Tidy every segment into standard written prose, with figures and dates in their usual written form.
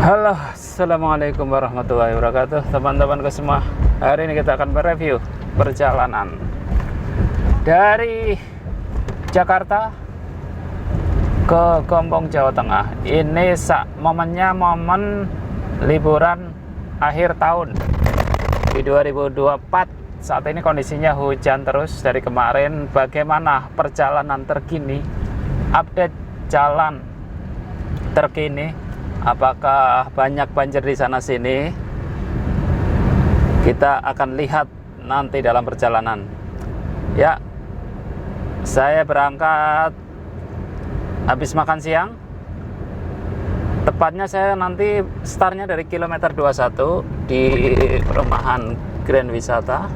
Halo, assalamualaikum warahmatullahi wabarakatuh, teman-temanku semua. Hari ini kita akan mereview perjalanan dari Jakarta ke Gombong, Jawa Tengah. Ini momennya momen liburan akhir tahun di 2024. Saat ini kondisinya hujan terus dari kemarin. Bagaimana perjalanan terkini, update jalan terkini, apakah banyak banjir di sana sini? Kita akan lihat nanti dalam perjalanan. Ya, saya berangkat habis makan siang. Tepatnya saya nanti startnya dari kilometer 21 di perumahan Grand Wisata.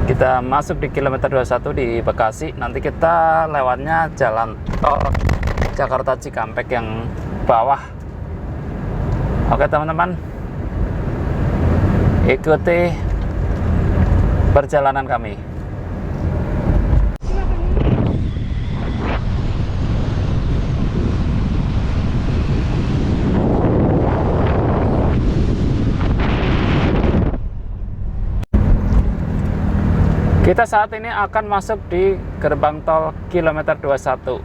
Kita masuk di kilometer 21 di Bekasi. Nanti kita lewatnya jalan tol Jakarta Cikampek yang bawah. Oke teman-teman, ikuti perjalanan kami. Kita saat ini akan masuk di gerbang tol kilometer 21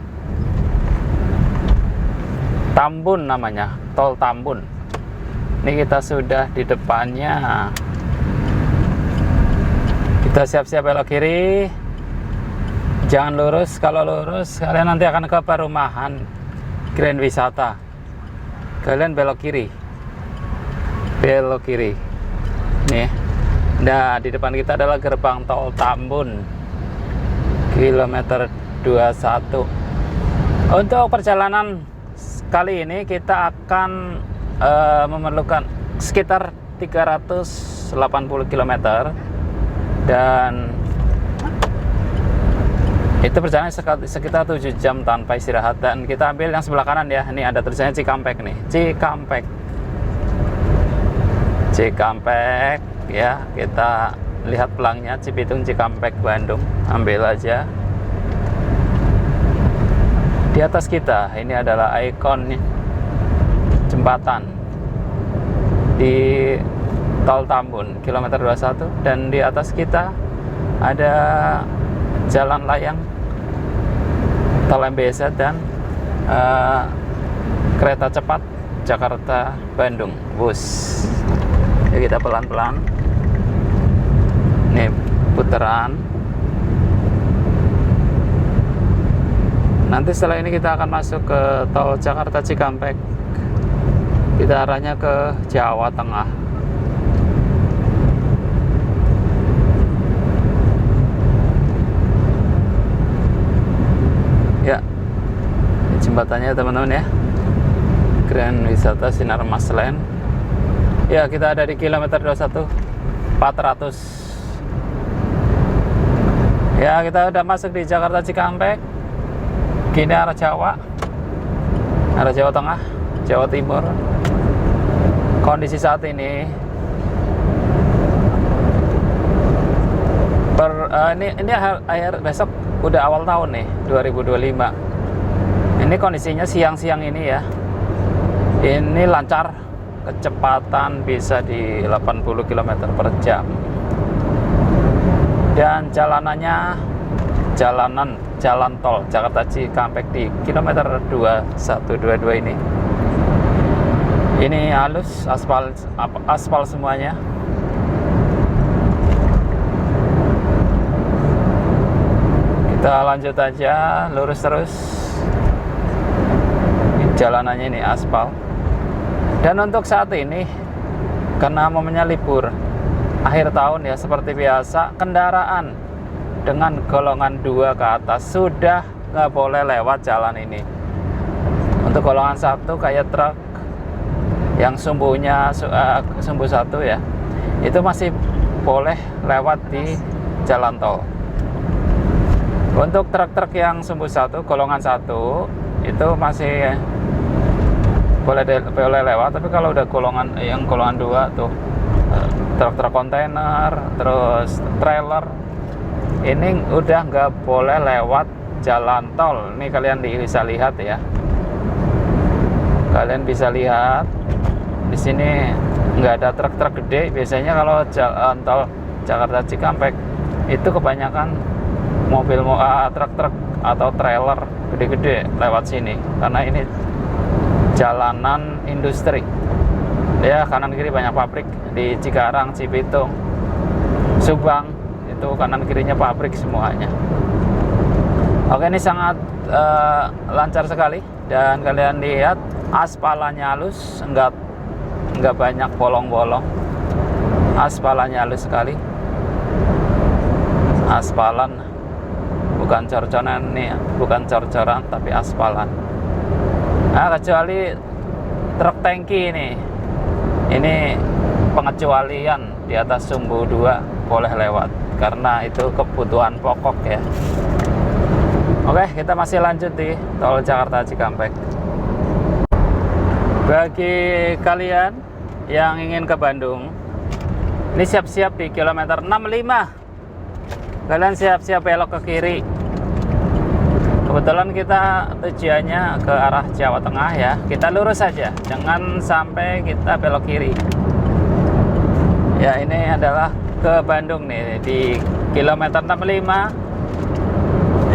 Tambun, namanya tol Tambun. Ini kita sudah di depannya. Kita siap-siap belok kiri. Jangan lurus. Kalau lurus kalian nanti akan ke perumahan Grand Wisata. Kalian belok kiri. Belok kiri. Nih. Nah, di depan kita adalah gerbang tol Tambun kilometer 21. Untuk perjalanan kali ini kita akan memerlukan sekitar 380 km, dan itu perjalanan sekitar 7 jam tanpa istirahat. Dan kita ambil yang sebelah kanan ya, ini ada tulisannya Cikampek nih, Cikampek ya. Kita lihat pelangnya Cibitung, Cikampek, Bandung. Ambil aja. Di atas kita ini adalah ikon jembatan di tol Tambun kilometer 21, dan di atas kita ada jalan layang tol MBZ dan kereta cepat Jakarta Bandung bus. Ya, kita pelan-pelan. Nih putaran. Nanti setelah ini kita akan masuk ke tol Jakarta Cikampek. Kita arahnya ke Jawa Tengah. Ya, jembatannya teman-teman ya, Grand Wisata Sinar Mas Land. Ya, kita ada di kilometer 21 400. Ya, kita udah masuk di Jakarta Cikampek. Kini arah Jawa Tengah, Jawa Timur. Kondisi saat ini ini akhir besok udah awal tahun nih 2025. Ini kondisinya siang-siang ini ya. Ini lancar, kecepatan bisa di 80 km per jam. Dan jalanannya jalan tol Jakarta Cikampek di kilometer 2122 ini. Ini halus, aspal semuanya. Kita lanjut aja, lurus terus. Jalanannya ini aspal. Dan untuk saat ini, karena momennya libur akhir tahun ya, seperti biasa kendaraan dengan golongan 2 ke atas sudah nggak boleh lewat jalan ini. Untuk golongan 1 kayak truk yang sumbunya sumbu 1 ya, itu masih boleh lewat di jalan tol. Untuk truk-truk yang sumbu 1 golongan 1 itu masih boleh lewat. Tapi kalau udah golongan 2 tuh, truk-truk kontainer terus trailer, ini udah nggak boleh lewat jalan tol. Ini kalian bisa lihat ya, kalian bisa lihat Di sini nggak ada truk-truk gede. Biasanya kalau jalan tol Jakarta Cikampek itu kebanyakan mobil truk-truk atau trailer gede-gede lewat sini, karena ini jalanan industri ya. Kanan kiri banyak pabrik di Cikarang, Cibitung, Subang, itu kanan kirinya pabrik semuanya. Oke, ini sangat lancar sekali, dan kalian lihat aspalannya halus, enggak banyak bolong-bolong. Aspalannya halus sekali. Aspalan bukan cor-coran nih, bukan cor-coran tapi aspalan. Kecuali truk tangki ini pengecualian di atas sumbu 2 boleh lewat, karena itu kebutuhan pokok ya. Oke, kita masih lanjut di tol Jakarta Cikampek. Bagi kalian yang ingin ke Bandung, ini siap-siap di kilometer 65. Kalian siap-siap belok ke kiri. Kebetulan kita tujuannya ke arah Jawa Tengah ya. Kita lurus saja, jangan sampai kita belok kiri. Ya, ini adalah ke Bandung nih di kilometer 65.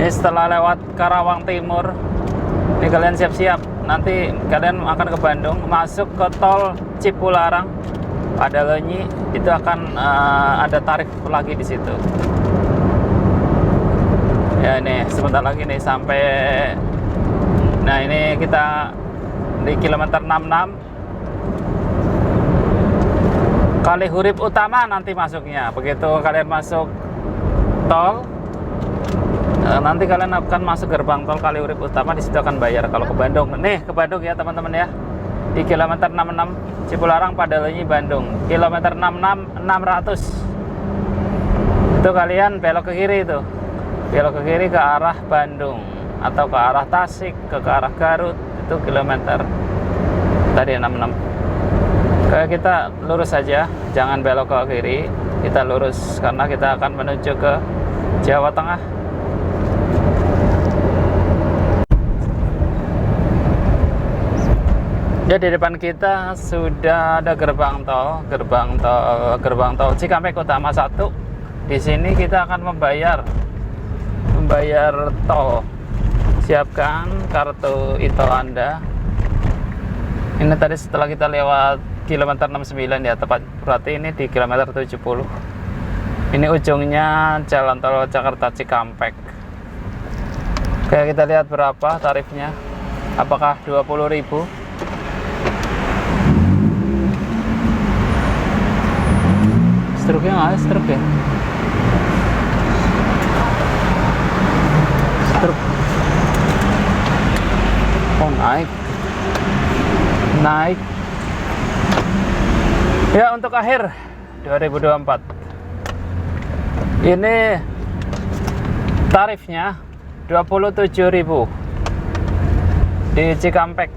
Ini setelah lewat Karawang Timur. Ini kalian siap-siap. Nanti kalian akan ke Bandung, masuk ke tol Cipularang Padalenyi, itu akan ada tarif lagi di situ. Ya, ini sebentar lagi nih sampai. Nah, ini kita di kilometer 66 Kalihurip Utama nanti masuknya. Begitu kalian masuk tol, nanti kalian akan masuk gerbang tol Kalihurip Utama, di situ akan bayar kalau ke Bandung. Nih, ke Bandung ya teman-teman ya. Di kilometer 66 Cipularang Padalenyi Bandung. Kilometer 66 600. Itu kalian belok ke kiri itu. Belok ke kiri ke arah Bandung atau ke arah Tasik, ke arah Garut, itu kilometer tadi 66. Kayak kita lurus saja, jangan belok ke kiri, kita lurus karena kita akan menuju ke Jawa Tengah. Ya, di depan kita sudah ada gerbang tol Cikampek Utama 1. Di sini kita akan membayar tol. Siapkan kartu e-tol Anda. Ini tadi setelah kita lewat kilometer 69 ya, tepat berarti ini di kilometer 70. Ini ujungnya jalan tol Jakarta Cikampek. Oke, kita lihat berapa tarifnya. Apakah 20.000? Struknya nggak ada struk ya? Struk. Oh, naik ya. Untuk akhir 2024 ini tarifnya 27.000 di Cikampek.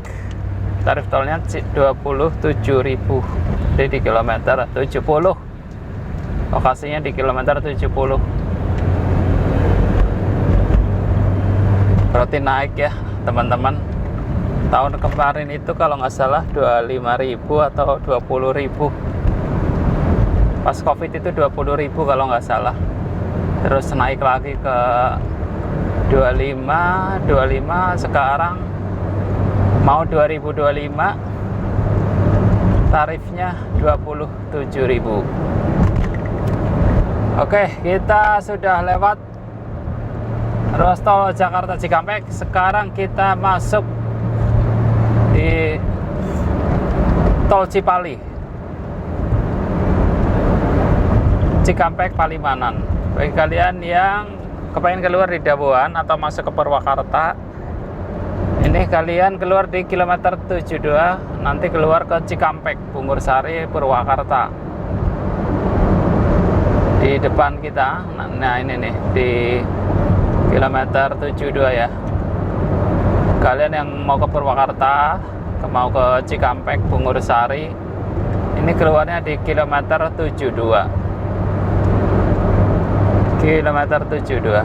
Tarif tolnya 27.000 di kilometer 70. Lokasinya di kilometer 70. Berarti naik ya teman-teman. Tahun kemarin itu kalau nggak salah 25.000 atau 20.000. Pas Covid itu 20.000 kalau nggak salah. Terus naik lagi ke 25 sekarang mau 2025. Tarifnya 27.000. Oke, kita sudah lewat ruas tol Jakarta Cikampek. Sekarang kita masuk di tol Cipali, Cikampek Palimanan. Bagi kalian yang kepengen keluar di Dabuan atau masuk ke Purwakarta, ini kalian keluar di kilometer 72, nanti keluar ke Cikampek, Bungursari, Purwakarta. Di depan kita, nah ini nih di kilometer 72 ya. Kalian yang mau ke Purwakarta, mau ke Cikampek, Bungursari, ini keluarnya di kilometer 72. Kilometer 72.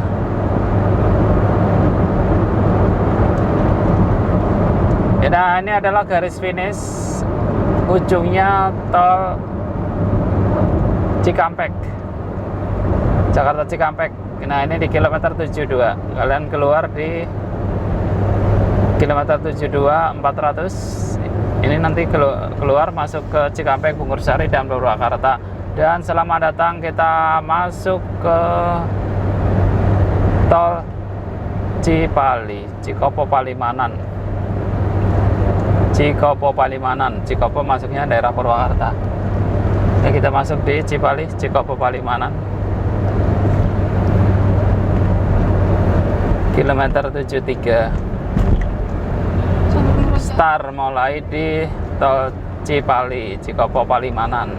Nah, ini adalah garis finish ujungnya tol Cikampek, Jakarta Cikampek. Nah, ini di kilometer 72. Kalian keluar di kilometer 72 400. Ini nanti keluar masuk ke Cikampek, Bungursari, dan Purwakarta. Dan selamat datang, kita masuk ke tol Cipali, Cikopo Palimanan. Cikopo Palimanan, Cikopo masuknya daerah Purwakarta. Ya, kita masuk di Cipali, Cikopo Palimanan. Kilometer 73. Start mulai di tol Cipali, Cikopo Palimanan.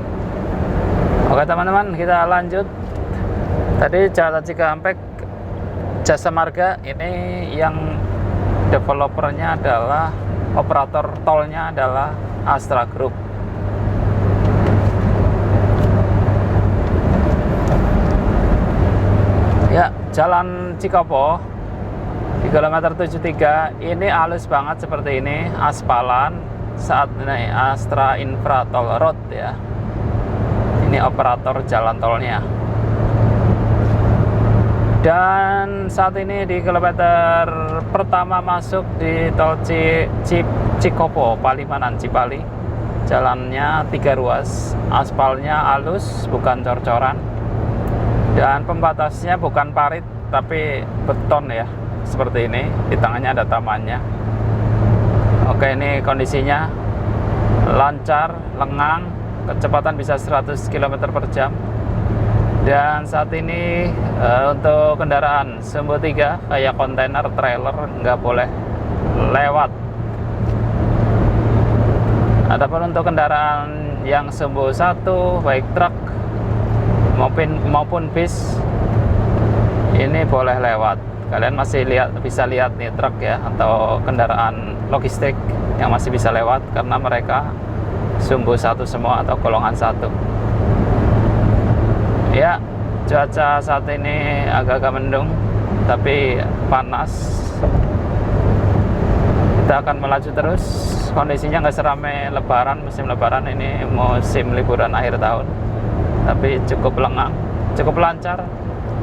Oke teman-teman, kita lanjut. Tadi Jakarta Cikampek, Jasa Marga, ini yang developernya adalah, operator tolnya adalah Astra Group. Ya, jalan Cikopo di kilometer 73 ini halus banget seperti ini, aspalan. Saat ini Astra Infra Toll Road ya. Ini operator jalan tolnya. Dan saat ini di kilometer pertama masuk di tol Cikopo Palimanan, Cipali. Jalannya 3 ruas, aspalnya halus, bukan cor-coran. Dan pembatasnya bukan parit tapi beton ya, seperti ini. Di tengahnya ada tamannya. Oke, ini kondisinya lancar, lengang, kecepatan bisa 100 km per jam. Dan saat ini untuk kendaraan sumbu 3 kayak kontainer, trailer nggak boleh lewat. Adapun untuk kendaraan yang sumbu 1 baik truk maupun bis ini boleh lewat. Kalian masih bisa lihat nih truk ya, atau kendaraan logistik yang masih bisa lewat karena mereka sumbu 1 semua atau golongan 1. Ya, cuaca saat ini agak-agak mendung tapi panas. Kita akan melaju terus. Kondisinya nggak seramai lebaran, musim lebaran ini, musim liburan akhir tahun, tapi cukup lengang, cukup lancar,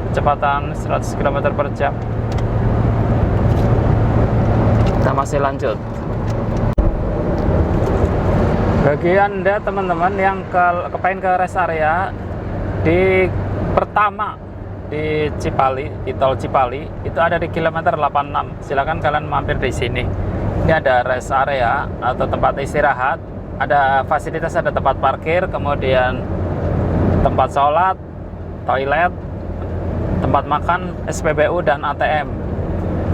kecepatan 100 km per jam. Kita masih lanjut. Bagi Anda teman-teman yang kepengen ke rest area di pertama di Cipali, di tol Cipali, itu ada di kilometer 86. Silakan kalian mampir di sini. Ini ada rest area atau tempat istirahat, ada fasilitas, ada tempat parkir, kemudian tempat sholat, toilet, tempat makan, SPBU, dan ATM.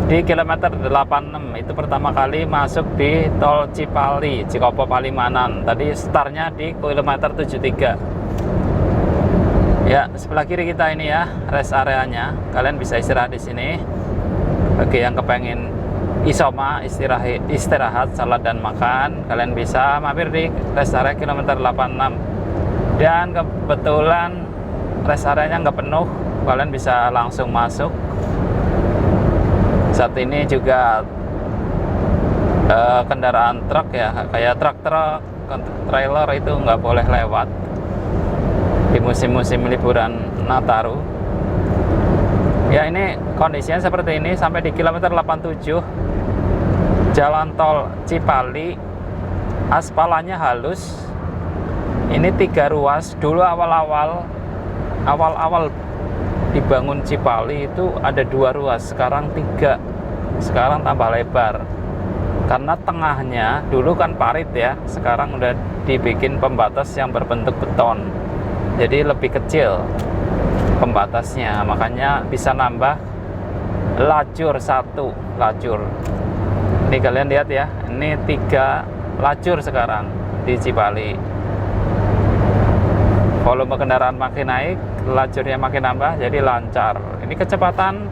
Di kilometer 86 itu pertama kali masuk di tol Cipali, Cikopo Palimanan. Tadi startnya di kilometer 73. Ya, sebelah kiri kita ini ya, rest areanya. Kalian bisa istirahat di sini. Bagi yang kepengen isoma, istirahat, salat dan makan, kalian bisa mampir di rest area kilometer 86. Dan kebetulan rest areanya nggak penuh, kalian bisa langsung masuk. Saat ini juga kendaraan truk ya, kayak truk, trailer itu nggak boleh lewat di musim-musim liburan Nataru. Ya, ini kondisinya seperti ini sampai di kilometer 87. Jalan tol Cipali, aspalannya halus. Ini 3 ruas. Dulu awal-awal dibangun Cipali itu ada 2 ruas, sekarang 3. Sekarang tambah lebar. Karena tengahnya dulu kan parit ya, sekarang udah dibikin pembatas yang berbentuk beton. Jadi lebih kecil pembatasnya, makanya bisa nambah lajur 1 lajur. Ini kalian lihat ya, ini 3 lajur sekarang di Cipali. Volume kendaraan makin naik, lajurnya makin nambah, jadi lancar. Ini kecepatan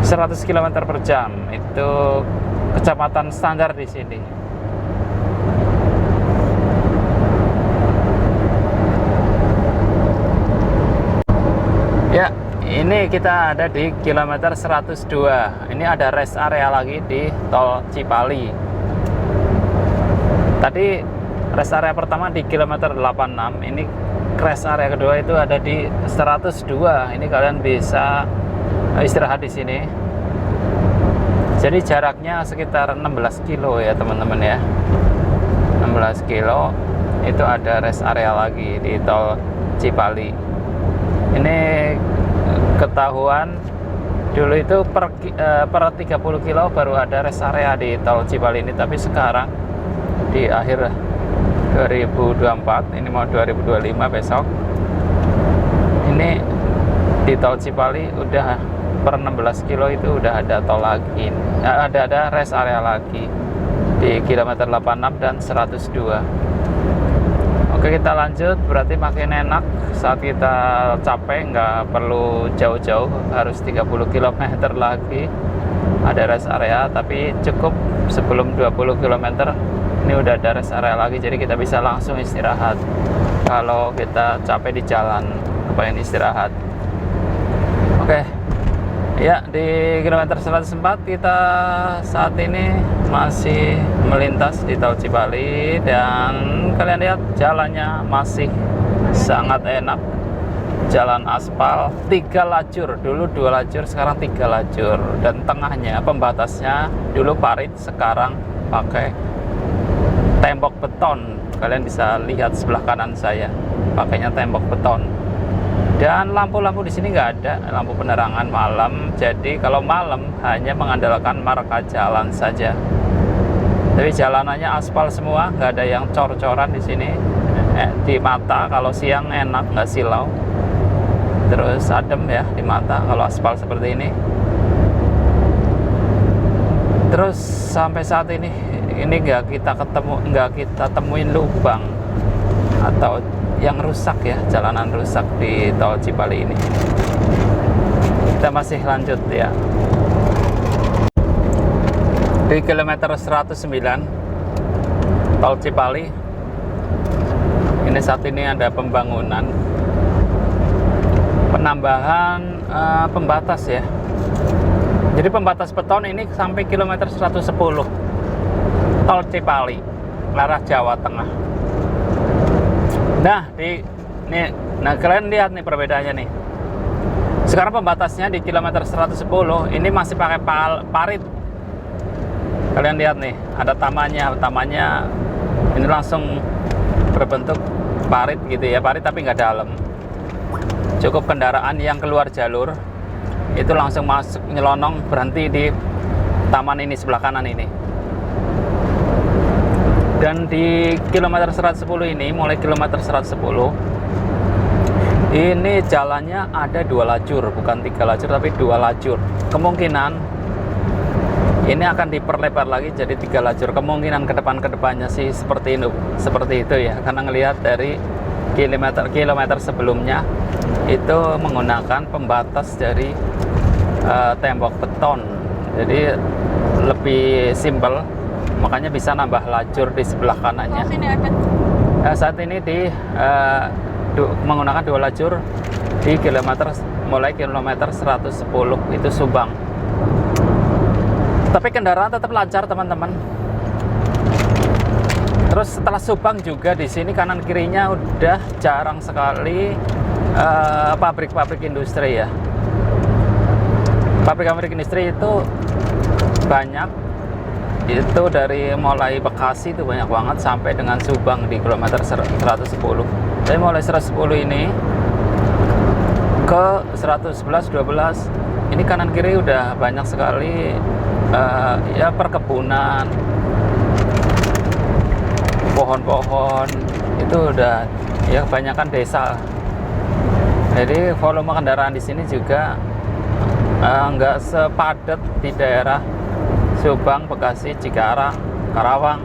100 km per jam, itu kecepatan standar di sini. Ya, ini kita ada di kilometer 102. Ini ada rest area lagi di tol Cipali. Tadi Rest area pertama di kilometer 86, ini rest area kedua itu ada di 102. Ini kalian bisa istirahat di sini. Jadi jaraknya sekitar 16 kilo ya teman-teman ya. 16 kilo itu ada rest area lagi di tol Cipali. Ini ketahuan dulu itu per 30 kilo baru ada rest area di tol Cipali ini, tapi sekarang di akhir 2024, ini mau 2025 besok, ini di tol Cipali udah per 16 kilo itu udah ada tol lagi, ada rest area lagi di kilometer 86 dan 102. Oke, kita lanjut. Berarti makin enak saat kita capek, nggak perlu jauh-jauh harus 30 km lagi ada rest area, tapi cukup sebelum 20 km ini udah ada rest area lagi, jadi kita bisa langsung istirahat kalau kita capek di jalan, kepengen istirahat. Oke ya, di kilometer 104 kita saat ini masih melintas di tol Cipali, dan kalian lihat jalannya masih sangat enak. Jalan aspal 3 lajur, dulu 2 lajur, sekarang 3 lajur, dan tengahnya pembatasnya dulu parit, sekarang pakai tembok beton. Kalian bisa lihat sebelah kanan saya, pakainya tembok beton. Dan lampu-lampu di sini nggak ada, lampu penerangan malam. Jadi kalau malam hanya mengandalkan marka jalan saja. Tapi jalanannya aspal semua, nggak ada yang cor-coran di sini. Di mata kalau siang enak, nggak silau. Terus adem ya di mata kalau aspal seperti ini. Terus sampai saat ini nggak kita temuin lubang atau yang rusak ya, jalanan rusak di tol Cipali ini. Kita masih lanjut ya. Di kilometer 109 tol Cipali ini saat ini ada pembangunan, penambahan pembatas ya. Jadi pembatas beton ini sampai kilometer 110 tol Cipali arah Jawa Tengah. Nah, kalian lihat nih perbedaannya nih. Sekarang pembatasnya di kilometer 110 ini masih pakai parit. Kalian lihat nih, ada tamannya ini langsung berbentuk parit gitu ya, parit tapi nggak dalam. Cukup kendaraan yang keluar jalur itu langsung masuk nyelonong, berhenti di taman ini sebelah kanan ini. Dan di kilometer 110 ini, mulai kilometer 110 ini jalannya ada 2 lajur, bukan 3 lajur tapi 2 lajur. Kemungkinan ini akan diperlebar lagi jadi 3 lajur. Kemungkinan kedepannya sih seperti itu ya, karena ngelihat dari kilometer sebelumnya itu menggunakan pembatas dari tembok beton, jadi lebih simpel, makanya bisa nambah lajur di sebelah kanannya. Saat ini menggunakan 2 lajur di mulai kilometer 110 itu Subang. Tapi kendaraan tetap lancar teman-teman. Terus setelah Subang juga di sini kanan kirinya udah jarang sekali pabrik-pabrik industri ya. Pabrik-pabrik industri itu banyak. Itu dari mulai Bekasi itu banyak banget sampai dengan Subang di kilometer 110. Tapi mulai 110 ini ke 111, 12 ini kanan kiri udah banyak sekali ya perkebunan, pohon-pohon, itu udah ya kebanyakan desa. Jadi volume kendaraan di sini juga nggak sepadat di daerah Subang, Bekasi, Cikarang, Karawang.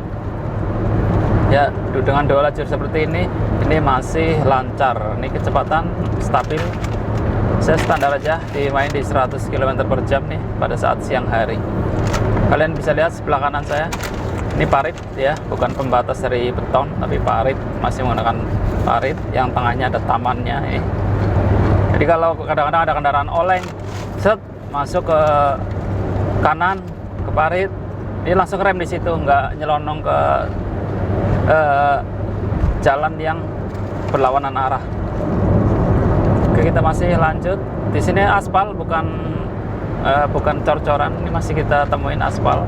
Ya, dengan 2 lajur seperti ini masih lancar. Ini kecepatan stabil. Saya standar aja dimain di 100 km per jam nih pada saat siang hari. Kalian bisa lihat sebelah kanan saya. Ini parit ya, bukan pembatas dari beton, tapi parit, masih menggunakan parit. Yang tengahnya ada tamannya. Jadi kalau kadang-kadang ada kendaraan oleng, masuk ke kanan, ke parit, ini langsung rem di situ, nggak nyelonong ke jalan yang berlawanan arah. Oke, kita masih lanjut. Di sini aspal, bukan cor-coran. Ini masih kita temuin aspal.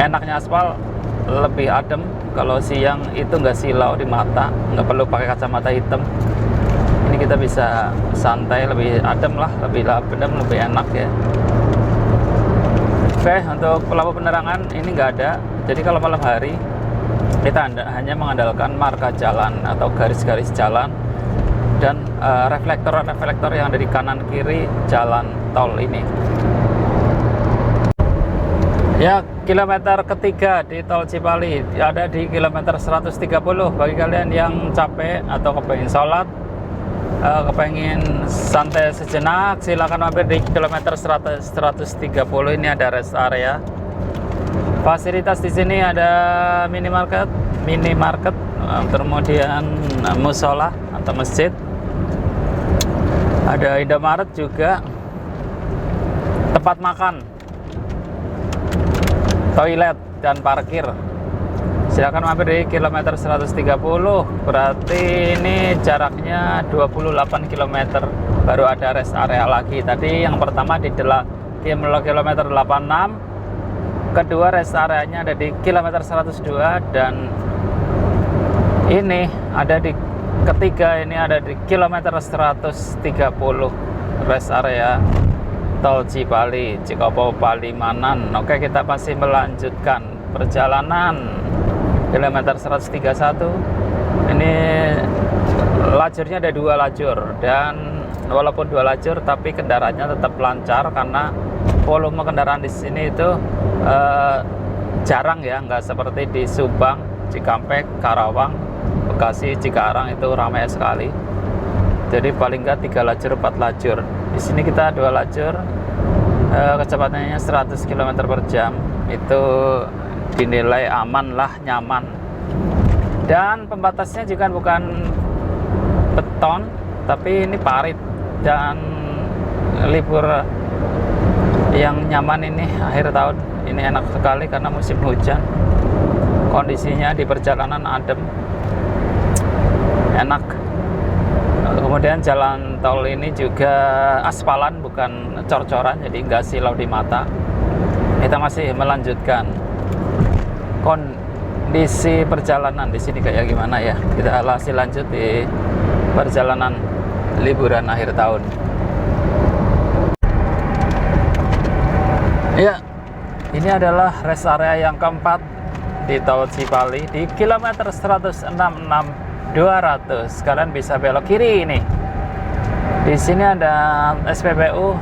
Enaknya aspal lebih adem. Kalau siang itu nggak silau di mata, nggak perlu pakai kacamata hitam. Ini kita bisa santai, lebih adem lah, lebih adem, lebih enak ya. Oke, untuk lampu penerangan ini nggak ada. Jadi kalau malam hari kita hanya mengandalkan marka jalan atau garis-garis jalan dan reflektor-reflektor yang ada di kanan kiri jalan tol ini. Ya, kilometer ketiga di tol Cipali ada di kilometer 130. Bagi kalian yang capek atau kepengen sholat, kepengen santai sejenak, silakan mampir di kilometer 130. Ini ada rest area. Fasilitas di sini ada minimarket, kemudian musola atau masjid. Ada Indomaret juga, tempat makan, toilet dan parkir. Silakan mampir di kilometer 130. Berarti ini jaraknya 28 km. Baru ada rest area lagi. Tadi yang pertama di kilometer 86. Kedua rest areanya ada di kilometer 102. Dan ini ada di ketiga, ini ada di kilometer 130 rest area tol Cipali, Cikopo, Palimanan. Oke, kita masih melanjutkan perjalanan kilometer 131. Ini lajurnya ada 2 lajur, dan walaupun 2 lajur tapi kendaraannya tetap lancar karena volume kendaraan di sini itu jarang ya, nggak seperti di Subang, Cikampek, Karawang, Bekasi, Cikarang itu ramai sekali. Jadi paling nggak 3 lajur, 4 lajur. Di sini kita 2 lajur, kecepatannya 100 km per jam. Itu dinilai aman lah, nyaman. Dan pembatasnya juga bukan beton, tapi ini parit. Dan libur yang nyaman ini akhir tahun ini enak sekali karena musim hujan. Kondisinya di perjalanan adem, enak. Kemudian jalan tol ini juga aspalan, bukan cor-coran, jadi nggak silau di mata. Kita masih melanjutkan. Kondisi perjalanan di sini kayak gimana ya? Kita masih lanjut di perjalanan liburan akhir tahun. Ya, ini adalah rest area yang keempat di tol Cipali di kilometer 166/200. Kalian bisa belok kiri ini. Di sini ada SPBU,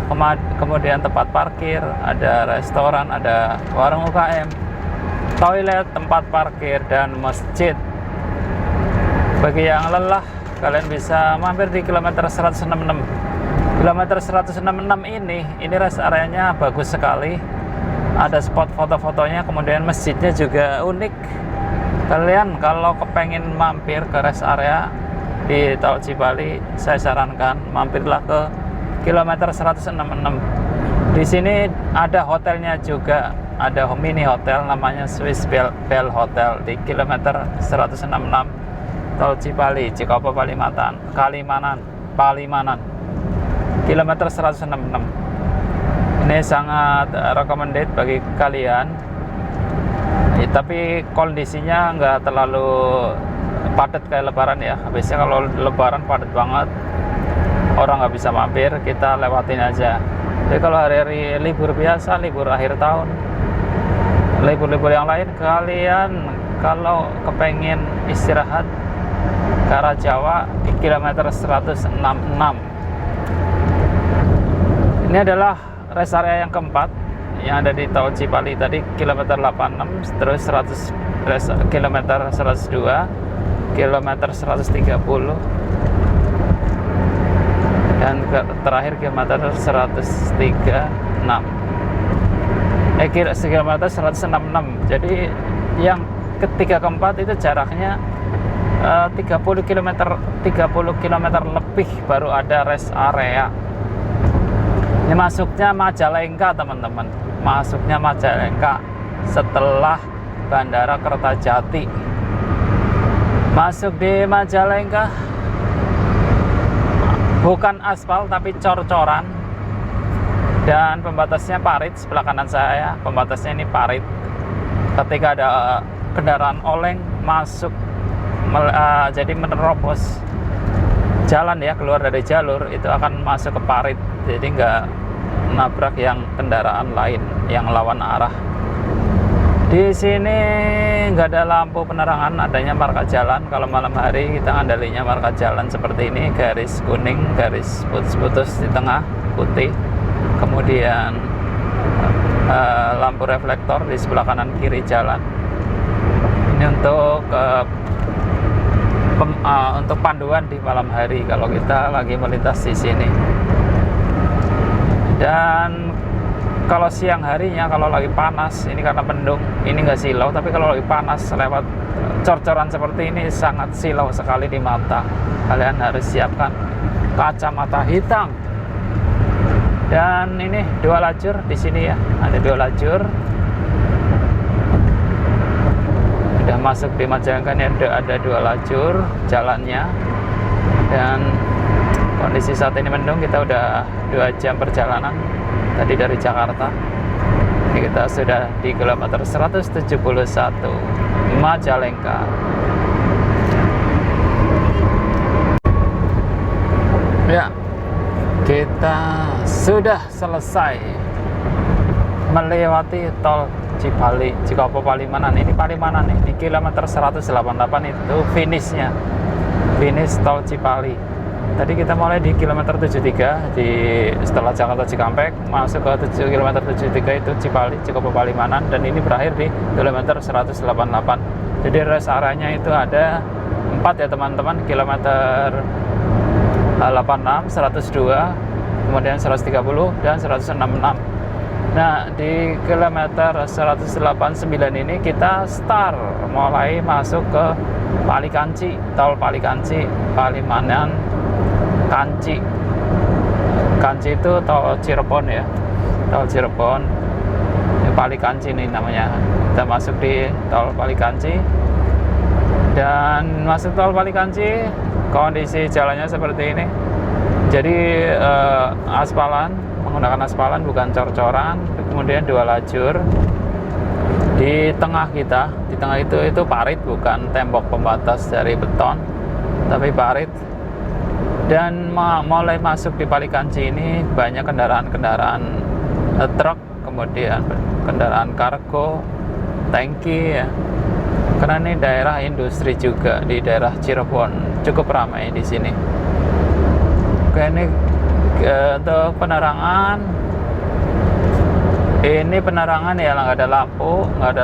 kemudian tempat parkir, ada restoran, ada warung UKM, toilet, tempat parkir, dan masjid. Bagi yang lelah, kalian bisa mampir di kilometer 166. Kilometer 166 ini rest areanya bagus sekali. Ada spot foto-fotonya, kemudian masjidnya juga unik. Kalian kalau kepengen mampir ke rest area di tol Cipali, saya sarankan mampirlah ke kilometer 166. Di sini ada hotelnya juga, ada mini hotel namanya Swiss Bell Hotel di kilometer 166 tol Cipali, Cikopo, Palimanan, kilometer 166. Ini sangat recommended bagi kalian. Tapi kondisinya nggak terlalu padat kayak lebaran ya. Biasanya kalau lebaran padat banget, orang nggak bisa mampir, kita lewatin aja. Jadi kalau hari-hari libur biasa, libur akhir tahun, libur-libur yang lain, kalian kalau kepengen istirahat ke arah Jawa di kilometer 166. Ini adalah rest area yang keempat yang ada di tol Cipali tadi, kilometer 86, terus kilometer 102, kilometer 130, dan terakhir kilometer 136. Kilometer 166. Jadi yang ketiga keempat itu jaraknya 30 km lebih baru ada rest area. Ini masuknya Majalengka, teman-teman. Masuknya Majalengka setelah Bandara Kertajati. Masuk di Majalengka, bukan aspal tapi cor-coran, dan pembatasnya parit. Sebelah kanan saya pembatasnya ini parit. Ketika ada kendaraan oleng masuk jadi menerobos jalan ya, keluar dari jalur, itu akan masuk ke parit, jadi nggak nabrak yang kendaraan lain yang lawan arah. Di sini nggak ada lampu penerangan, adanya marka jalan. Kalau malam hari kita ngandalinya marka jalan seperti ini, garis kuning, garis putus-putus di tengah putih, kemudian lampu reflektor di sebelah kanan kiri jalan. Ini untuk panduan di malam hari kalau kita lagi melintas di sini. Dan kalau siang harinya, kalau lagi panas, ini karena mendung, ini nggak silau, tapi kalau lagi panas lewat cor-coran seperti ini sangat silau sekali di mata. Kalian harus siapkan kacamata hitam. Dan ini 2 lajur di sini ya, ada 2 lajur. Sudah masuk di Majalengka ini ada 2 lajur jalannya. Dan kondisi saat ini mendung, kita udah 2 jam perjalanan tadi dari Jakarta. Ini kita sudah di kilometer 171 Majalengka. Ya, kita sudah selesai melewati tol Cipali, Cikopo Palimanan. Ini Palimanan nih, di kilometer 188 itu finishnya, finish tol Cipali. Tadi kita mulai di kilometer 73 setelah Jakarta Cikampek, masuk ke kilometer 73 itu Cipali, Cikopo Palimanan, dan ini berakhir di kilometer 188. Jadi rest areanya itu ada 4 ya teman-teman, kilometer 86, 102, kemudian 130 dan 166. Nah, di kilometer 189 ini kita start mulai masuk ke Palikanci, tol Palikanci, Palimanan, Kanci. Kanci itu tol Cirebon ya, tol Cirebon. Ini Palikanci nih namanya. Kita masuk di tol Palikanci, dan masuk tol Palikanci kondisi jalannya seperti ini. Jadi aspalan, menggunakan aspalan bukan cor-coran. Kemudian 2 lajur. Di tengah kita, di tengah itu parit, bukan tembok pembatas dari beton, tapi parit. Dan mulai masuk di Palikanci ini banyak kendaraan-kendaraan truk, kemudian kendaraan kargo, tangki ya. Karena ini daerah industri juga, di daerah Cirebon cukup ramai di sini. Oke, ini untuk penerangan. Ini penerangan ya, nggak ada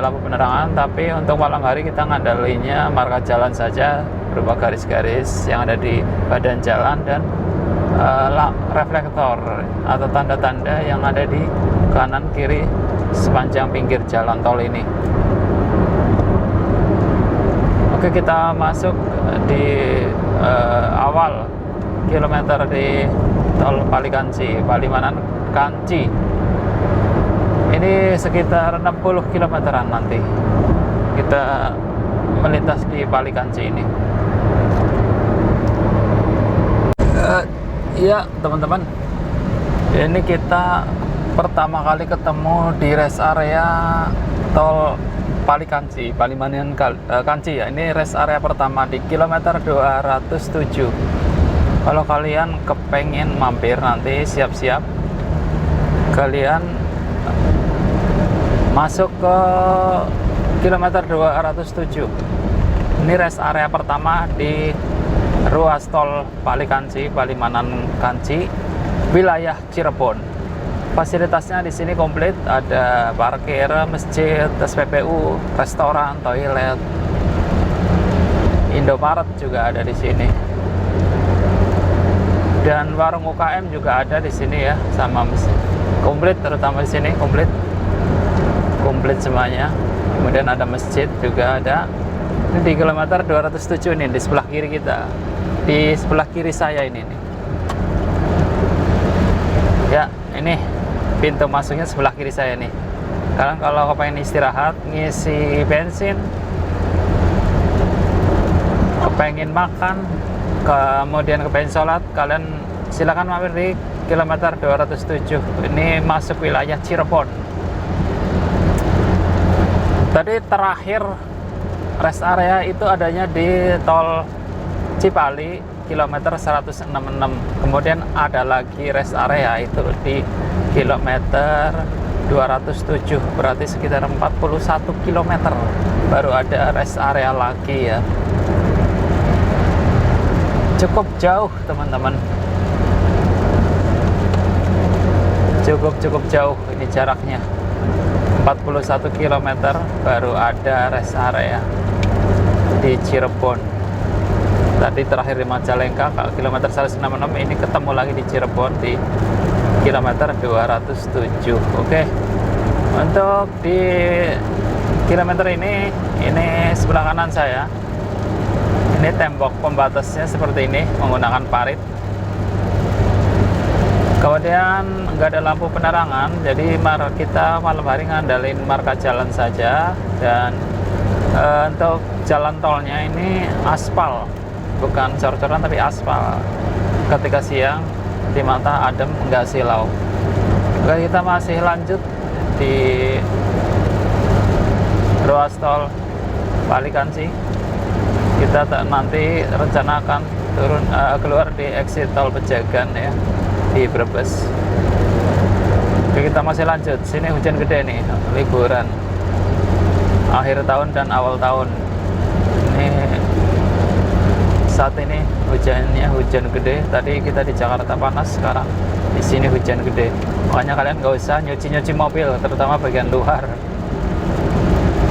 lampu penerangan, tapi untuk malam hari kita ngandalinya marka jalan saja, berupa garis-garis yang ada di badan jalan dan reflektor atau tanda-tanda yang ada di kanan kiri sepanjang pinggir jalan tol ini. Oke, kita masuk di awal kilometer di tol Palikanci, Palimanan Kanci. Ini sekitar 60 kilometeran nanti kita melintas di Palikanci ini. Ya teman-teman, ini kita pertama kali ketemu di rest area tol Palikanci, Palimanan Kanci ya. Ini rest area pertama di kilometer 207. Kalau kalian kepengen mampir nanti, siap-siap kalian masuk ke kilometer 207. Ini rest area pertama di ruas tol Palikanci, Palimanan Kanci, wilayah Cirebon. Fasilitasnya di sini komplit, ada parkir, masjid, SPBU, restoran, toilet, Indomaret juga ada di sini. Dan warung UKM juga ada di sini ya, sama komplit, terutama di sini komplit semuanya. Kemudian ada masjid juga ada. Ini di kilometer 207 ini, di sebelah kiri kita, di sebelah kiri saya ini nih. Ya, ini pintu masuknya sebelah kiri saya nih. Kalian kalau pengen istirahat, ngisi bensin, ingin makan, kemudian kepengen sholat, kalian silakan mampir di kilometer 207. Ini masuk wilayah Cirebon. Tadi terakhir rest area itu adanya di tol Cipali kilometer 166. Kemudian ada lagi rest area itu di kilometer 207, berarti sekitar 41 km baru ada rest area lagi ya. Cukup jauh teman-teman, cukup jauh ini jaraknya. 41 km baru ada rest area di Cirebon. Tadi terakhir di Majalengka kilometer 166, ini ketemu lagi di Cirebon di kilometer 207. Oke. Untuk di kilometer ini sebelah kanan saya. Ini tembok pembatasnya seperti ini menggunakan parit. Kemudian nggak ada lampu penerangan, jadi kita malam hari ngandalin marka jalan saja. Dan untuk jalan tolnya ini aspal, bukan cor-coran tapi aspal. Ketika siang di mata adem, nggak silau. Oke, kita masih lanjut di ruas tol Palikanci. Kita nanti rencana akan keluar di exit tol Pejagan ya, di Brebes. Oke, kita masih lanjut. Sini hujan gede nih, liburan akhir tahun dan awal tahun. Ini saat ini hujannya hujan gede. Tadi kita di Jakarta panas, sekarang di sini hujan gede. Makanya kalian nggak usah nyuci mobil, terutama bagian luar.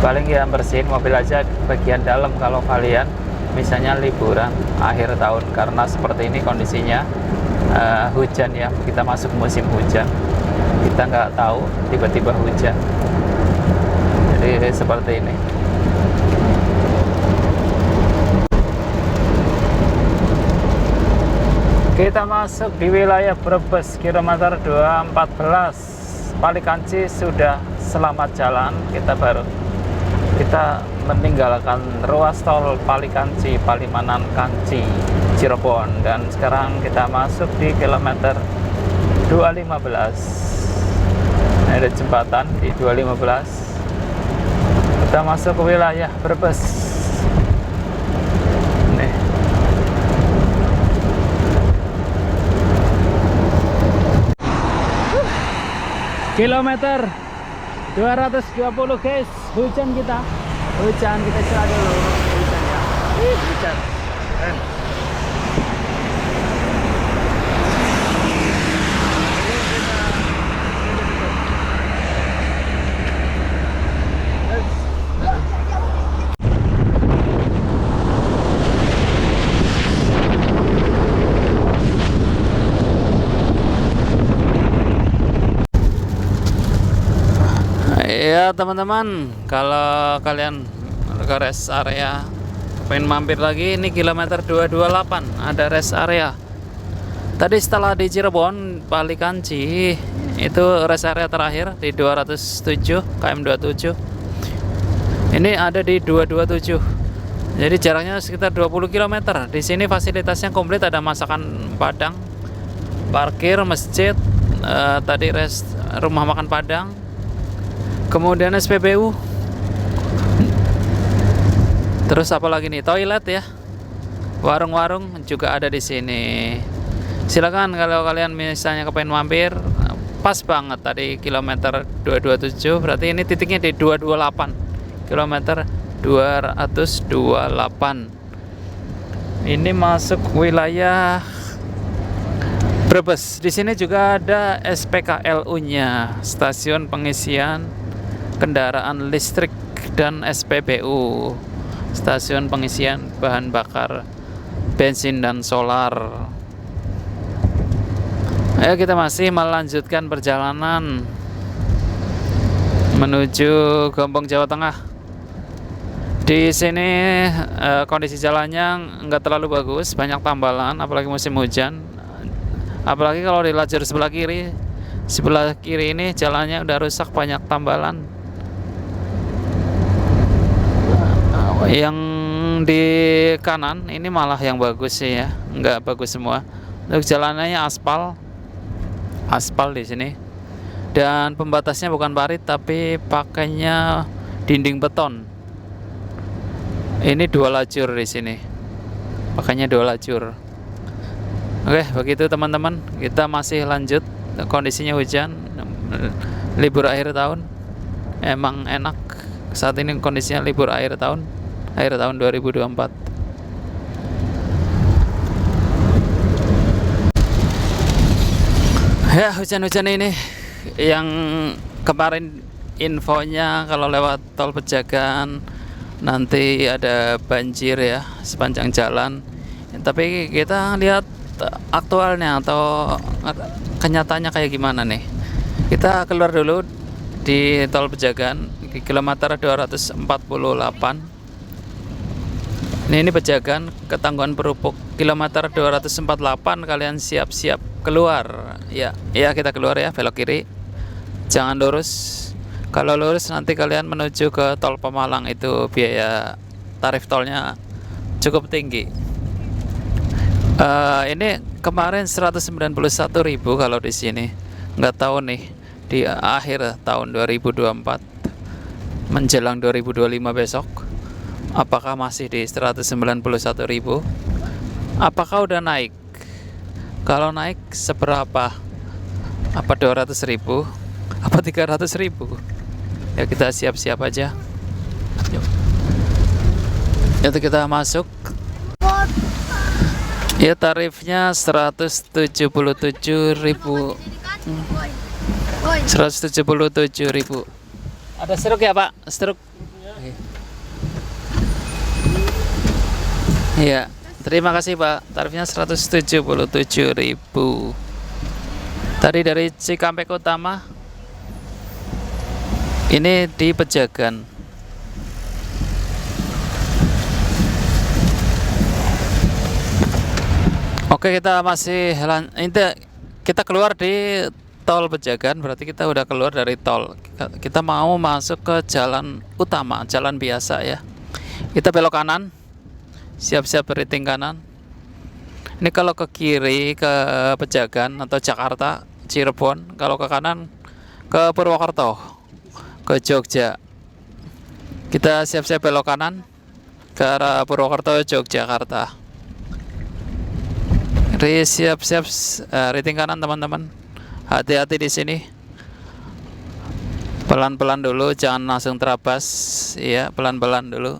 Paling ya bersihin mobil aja bagian dalam kalau kalian misalnya liburan akhir tahun, karena seperti ini kondisinya. Hujan ya, kita masuk musim hujan, kita nggak tahu tiba-tiba hujan, jadi seperti ini. Kita masuk di wilayah Brebes kilometer 214. Palikanci sudah selamat jalan. Kita meninggalkan ruas tol Palikanci, Palimanan Kanci, Cirebon, dan sekarang kita masuk di kilometer 215. Ini ada jembatan di 215. Kita masuk ke wilayah Brebes. Nih. Kilometer 220 guys, hujan kita istirahat dulu. Hujan ya, hujan keren. Ya teman-teman, kalau kalian ke rest area pengen mampir lagi, ini kilometer 228 ada rest area. Tadi setelah di Cirebon Palikanci itu rest area terakhir di 207 km 27. Ini ada di 227. Jadi jaraknya sekitar 20 km. Di sini fasilitasnya komplit, ada masakan Padang, parkir, masjid, tadi rumah makan Padang. Kemudian SPBU. Terus apa lagi nih? Toilet ya. Warung-warung juga ada di sini. Silakan kalau kalian misalnya kepengen mampir, pas banget tadi kilometer 227, berarti ini titiknya di 228. Kilometer 228. Ini masuk wilayah Brebes. Di sini juga ada SPKLU-nya, stasiun pengisian kendaraan listrik, dan SPBU, stasiun pengisian bahan bakar bensin dan solar. Ayo kita masih melanjutkan perjalanan menuju Gombong, Jawa Tengah. Di sini kondisi jalannya nggak terlalu bagus, banyak tambalan, apalagi musim hujan. Apalagi kalau di lajur sebelah kiri ini jalannya udah rusak, banyak tambalan. Yang di kanan ini malah yang bagus sih ya, nggak bagus semua. Untuk jalanannya aspal, di sini. Dan pembatasnya bukan parit tapi pakainya dinding beton. Ini 2 lajur di sini, pakainya 2 lajur. Oke, begitu teman-teman. Kita masih lanjut. Kondisinya hujan, libur akhir tahun. Emang enak. Saat ini kondisinya libur akhir tahun 2024. Ya, hujan-hujan ini yang kemarin infonya kalau lewat tol Pejagan nanti ada banjir ya sepanjang jalan. Tapi kita lihat aktualnya atau kenyataannya kayak gimana nih. Kita keluar dulu di tol Pejagan di kilometer 248. Ini Pejagan Ketangguhan Perupuk kilometer 248. Kalian siap-siap keluar ya. Ya, kita keluar ya, belok kiri. Jangan lurus. Kalau lurus nanti kalian menuju ke tol Pemalang, itu biaya tarif tolnya cukup tinggi. Ini kemarin 191.000 kalau di sini. Nggak tahu nih di akhir tahun 2024 menjelang 2025 besok apakah masih di 191.000? Apakah udah naik? Kalau naik seberapa? Apa 200.000? Apa 300.000? Ya, kita siap-siap aja. Yuk. Itu kita masuk. Ya, tarifnya 177.000. 177.000. Ada struk ya, Pak? Struk. Iya, terima kasih Pak. Tarifnya 177.000. Tadi dari Cikampek Utama. Ini di Pejagan. Oke, kita masih kita keluar di tol Pejagan, berarti kita udah keluar dari tol. Kita mau masuk ke jalan utama, jalan biasa ya. Kita belok kanan. Siap-siap beriting kanan. Ini kalau ke kiri ke Pejagan atau Jakarta, Cirebon. Kalau ke kanan ke Purwokerto, ke Jogja. Kita siap-siap belok kanan ke arah Purwokerto, Yogyakarta. Siap-siap beriting kanan teman-teman. Hati-hati di sini. Pelan-pelan dulu, jangan langsung terabas. Ya, pelan-pelan dulu.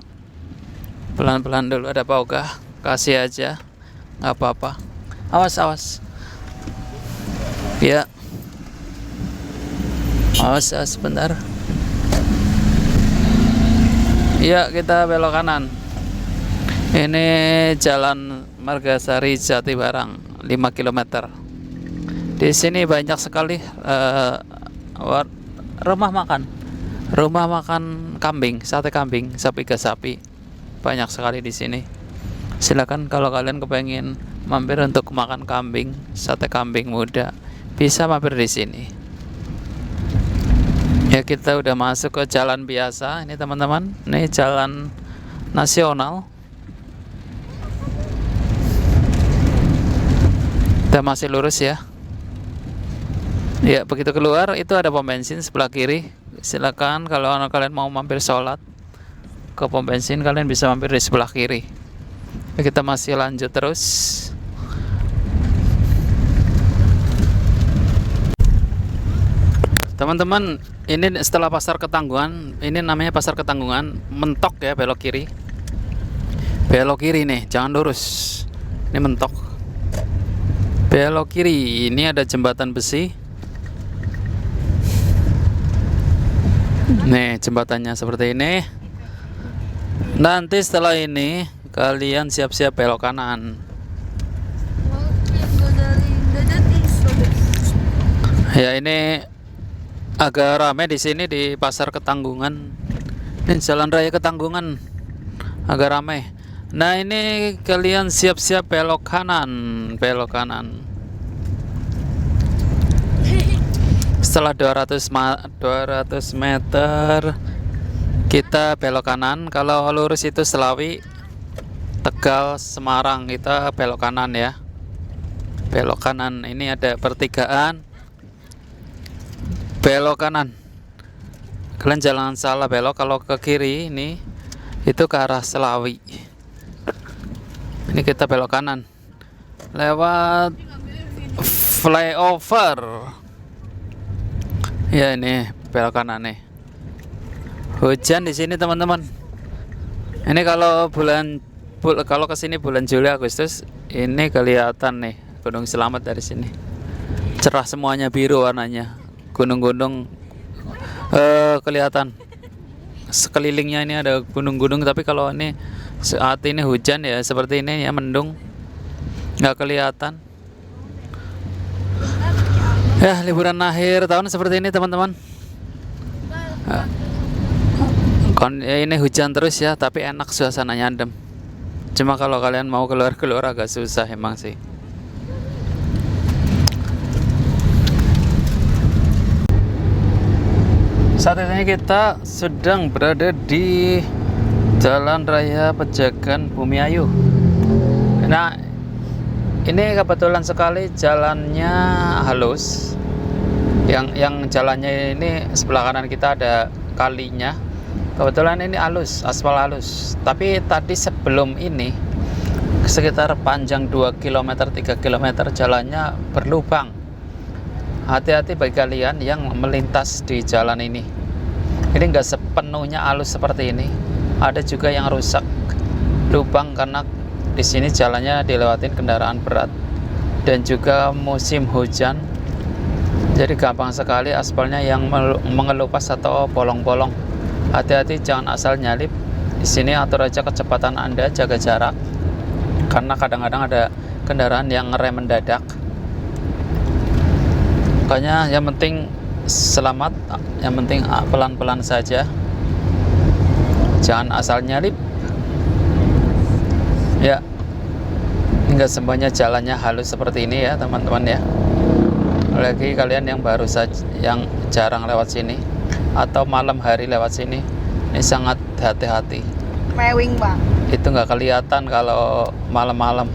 Pelan-pelan dulu, ada apa Oga? Kasih aja, nggak apa-apa. Awas. Ya, awas bentar. Ya, kita belok kanan. Ini Jalan Margasari Jatibarang 5 km. Di sini banyak sekali rumah makan kambing, sate kambing, sapi ke sapi. Banyak sekali di sini. Silakan kalau kalian kepengen mampir untuk makan kambing, sate kambing muda, bisa mampir di sini. Ya, kita udah masuk ke jalan biasa ini teman-teman. Ini jalan nasional. Kita masih lurus ya. Ya, begitu keluar itu ada pom bensin sebelah kiri. Silakan kalau kalian mau mampir sholat ke pom bensin, kalian bisa mampir di sebelah kiri. Kita masih lanjut terus. Teman-teman, ini setelah Pasar Ketanggungan, ini namanya Pasar Ketanggungan, mentok ya, belok kiri. Belok kiri nih, jangan lurus. Ini mentok. Belok kiri, ini ada jembatan besi. Nih, jembatannya seperti ini. Nanti setelah ini kalian siap-siap belok kanan. Ya, ini agak ramai di sini di Pasar Ketanggungan. Ini Jalan Raya Ketanggungan agak ramai. Nah, ini kalian siap-siap belok kanan. Setelah 200 meter kita belok kanan. Kalau lurus itu Selawi, Tegal Semarang, kita belok kanan ya. Belok kanan, ini ada pertigaan. Belok kanan. Kalian jangan salah belok, kalau ke kiri ini itu ke arah Selawi. Ini kita belok kanan. Lewat flyover. Ya ini belok kanan nih. Hujan di sini teman-teman. Ini kalau kesini bulan Juli Agustus, ini kelihatan nih Gunung Selamat dari sini. Cerah semuanya, biru warnanya. Gunung-gunung kelihatan. Sekelilingnya ini ada gunung-gunung, tapi kalau ini saat ini hujan ya seperti ini ya, mendung, nggak kelihatan. Ya, liburan akhir tahun seperti ini teman-teman. Ini hujan terus ya, tapi enak suasananya, adem. Cuma kalau kalian mau keluar agak susah emang sih. Saat ini kita sedang berada di Jalan Raya Pejagan Bumiayu. Nah, ini kebetulan sekali jalannya halus. Yang jalannya ini sebelah kanan kita ada kalinya. Kebetulan ini halus, aspal halus. Tapi tadi sebelum ini sekitar panjang 2 km, 3 km jalannya berlubang. Hati-hati bagi kalian yang melintas di jalan ini. Ini enggak sepenuhnya halus seperti ini. Ada juga yang rusak, lubang, karena di sini jalannya dilewatin kendaraan berat dan juga musim hujan. Jadi gampang sekali aspalnya yang mengelupas atau bolong-bolong. Hati-hati, jangan asal nyalip. Di sini atur aja kecepatan Anda, jaga jarak. Karena kadang-kadang ada kendaraan yang ngerem mendadak. Makanya yang penting selamat, yang penting pelan-pelan saja. Jangan asal nyalip. Ya, enggak semuanya jalannya halus seperti ini ya teman-teman ya. Lagi kalian yang baru saja, yang jarang lewat sini atau malam hari lewat sini, ini sangat hati-hati. Mewing bang. Itu nggak kelihatan kalau malam-malam.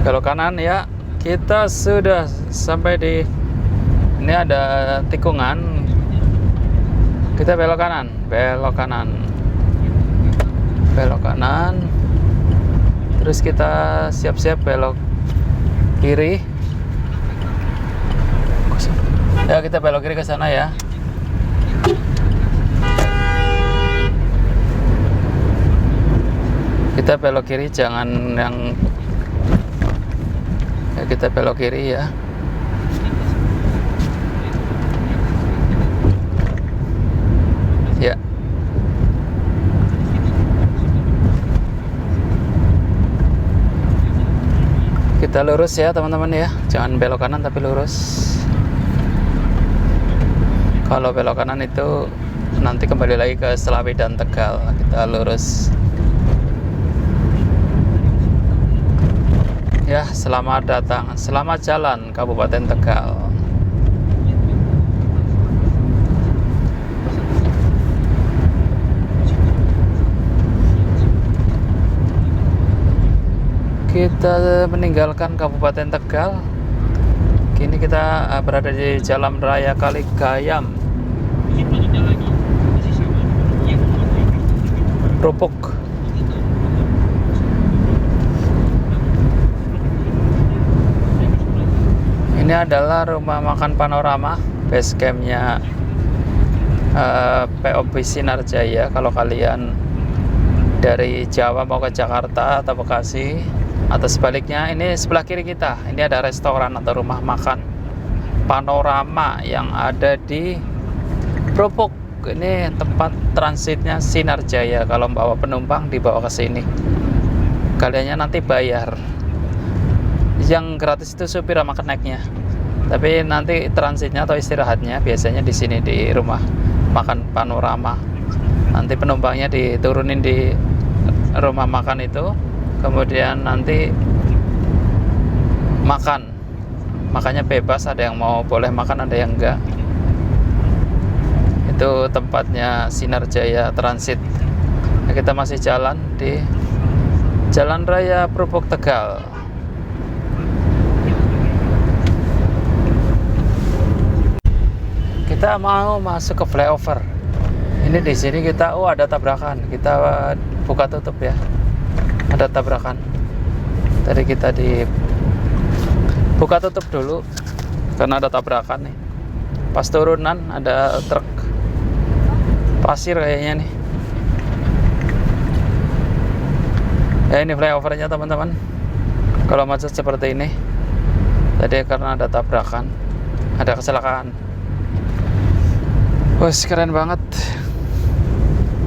Belok kanan ya, kita sudah sampai di ini, ada tikungan. Kita belok kanan, belok kanan, belok kanan. Terus kita siap-siap belok kiri. Ya, kita belok kiri ke sana ya. Kita belok kiri, jangan yang ya, kita belok kiri ya. Ya. Kita lurus ya teman-teman ya. Jangan belok kanan tapi lurus. Kalau belok kanan itu nanti kembali lagi ke Selawi dan Tegal. Kita lurus. Ya, selamat datang, selamat jalan Kabupaten Tegal. Kita meninggalkan Kabupaten Tegal. Kini kita berada di Jalan Raya Kaligayam, Krupuk. Ini adalah rumah makan Panorama, base campnya POB Sinar Jaya. Kalau kalian dari Jawa mau ke Jakarta atau Bekasi atau sebaliknya, ini sebelah kiri kita ini ada restoran atau rumah makan Panorama yang ada di Krupuk. Ini tempat transitnya Sinar Jaya. Kalau bawa penumpang dibawa ke sini, kaliannya nanti bayar. Yang gratis itu supir sama kenaiknya, tapi nanti transitnya atau istirahatnya biasanya di sini di rumah makan Panorama. Nanti penumpangnya diturunin di rumah makan itu, kemudian nanti makannya bebas, ada yang mau boleh makan, ada yang enggak. Itu tempatnya Sinar Jaya Transit. Nah, kita masih jalan di Jalan Raya Krupuk Tegal. Kita mau masuk ke flyover. Ini di sini kita ada tabrakan. Kita buka tutup ya. Ada tabrakan. Tadi kita di buka tutup dulu karena ada tabrakan nih. Pas turunan ada truk pasir kayaknya nih. Ya, ini flyovernya teman-teman. Kalau macet seperti ini tadi karena ada tabrakan, ada kecelakaan. Wah, keren banget,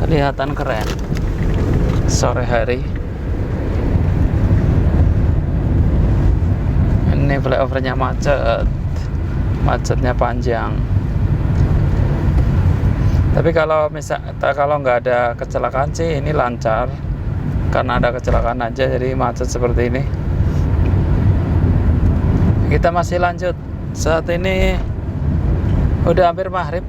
kelihatan keren sore hari. Ini flyovernya macetnya panjang. Tapi kalau nggak ada kecelakaan sih ini lancar, karena ada kecelakaan aja jadi macet seperti ini. Kita masih lanjut. Saat ini udah hampir maghrib.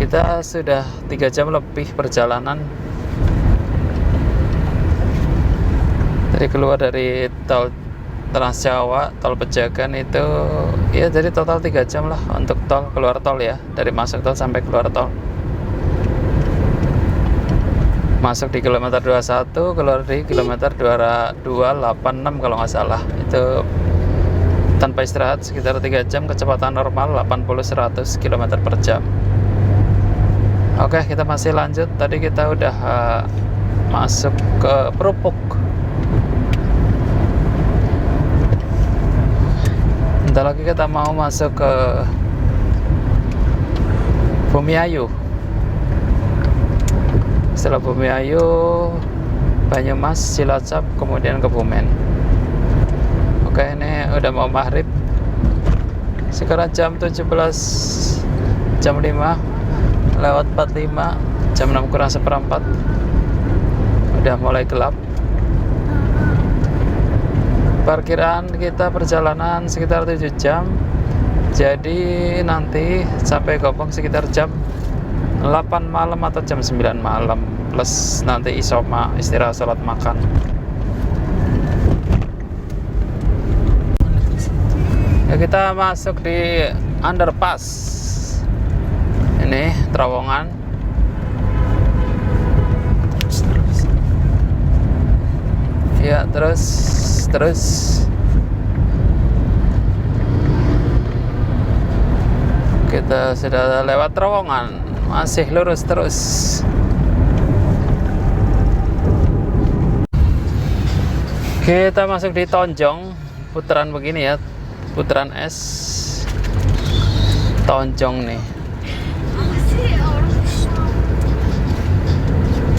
Kita sudah 3 jam lebih perjalanan dari keluar dari tol Trans Jawa, tol Pejagan itu ya, jadi total 3 jam lah untuk tol, keluar tol ya, dari masuk tol sampai keluar tol. Masuk di kilometer 21, keluar di kilometer 286 kalau nggak salah. Itu tanpa istirahat sekitar 3 jam, kecepatan normal 80-100 km per jam. Oke, kita masih lanjut. Tadi kita udah masuk ke Krupuk. Bentar lagi kita mau masuk ke Bumiayu. Setelah Bumiayu, Banyumas, Cilacap, kemudian Kebumen. Oke, ini udah mau maghrib. Sekarang jam 17, jam 5 lewat 45, jam 6 kurang seperempat. Udah mulai gelap. Parkiran kita perjalanan sekitar 7 jam. Jadi nanti sampai Gopong sekitar jam 8 malam atau jam 9 malam, plus nanti isoma, istirahat sholat makan. Ya, kita masuk di underpass. Ini terowongan. Ya, terus kita sudah lewat terowongan, masih lurus terus. Kita masuk di Tonjong, putaran begini ya, putaran es Tonjong nih.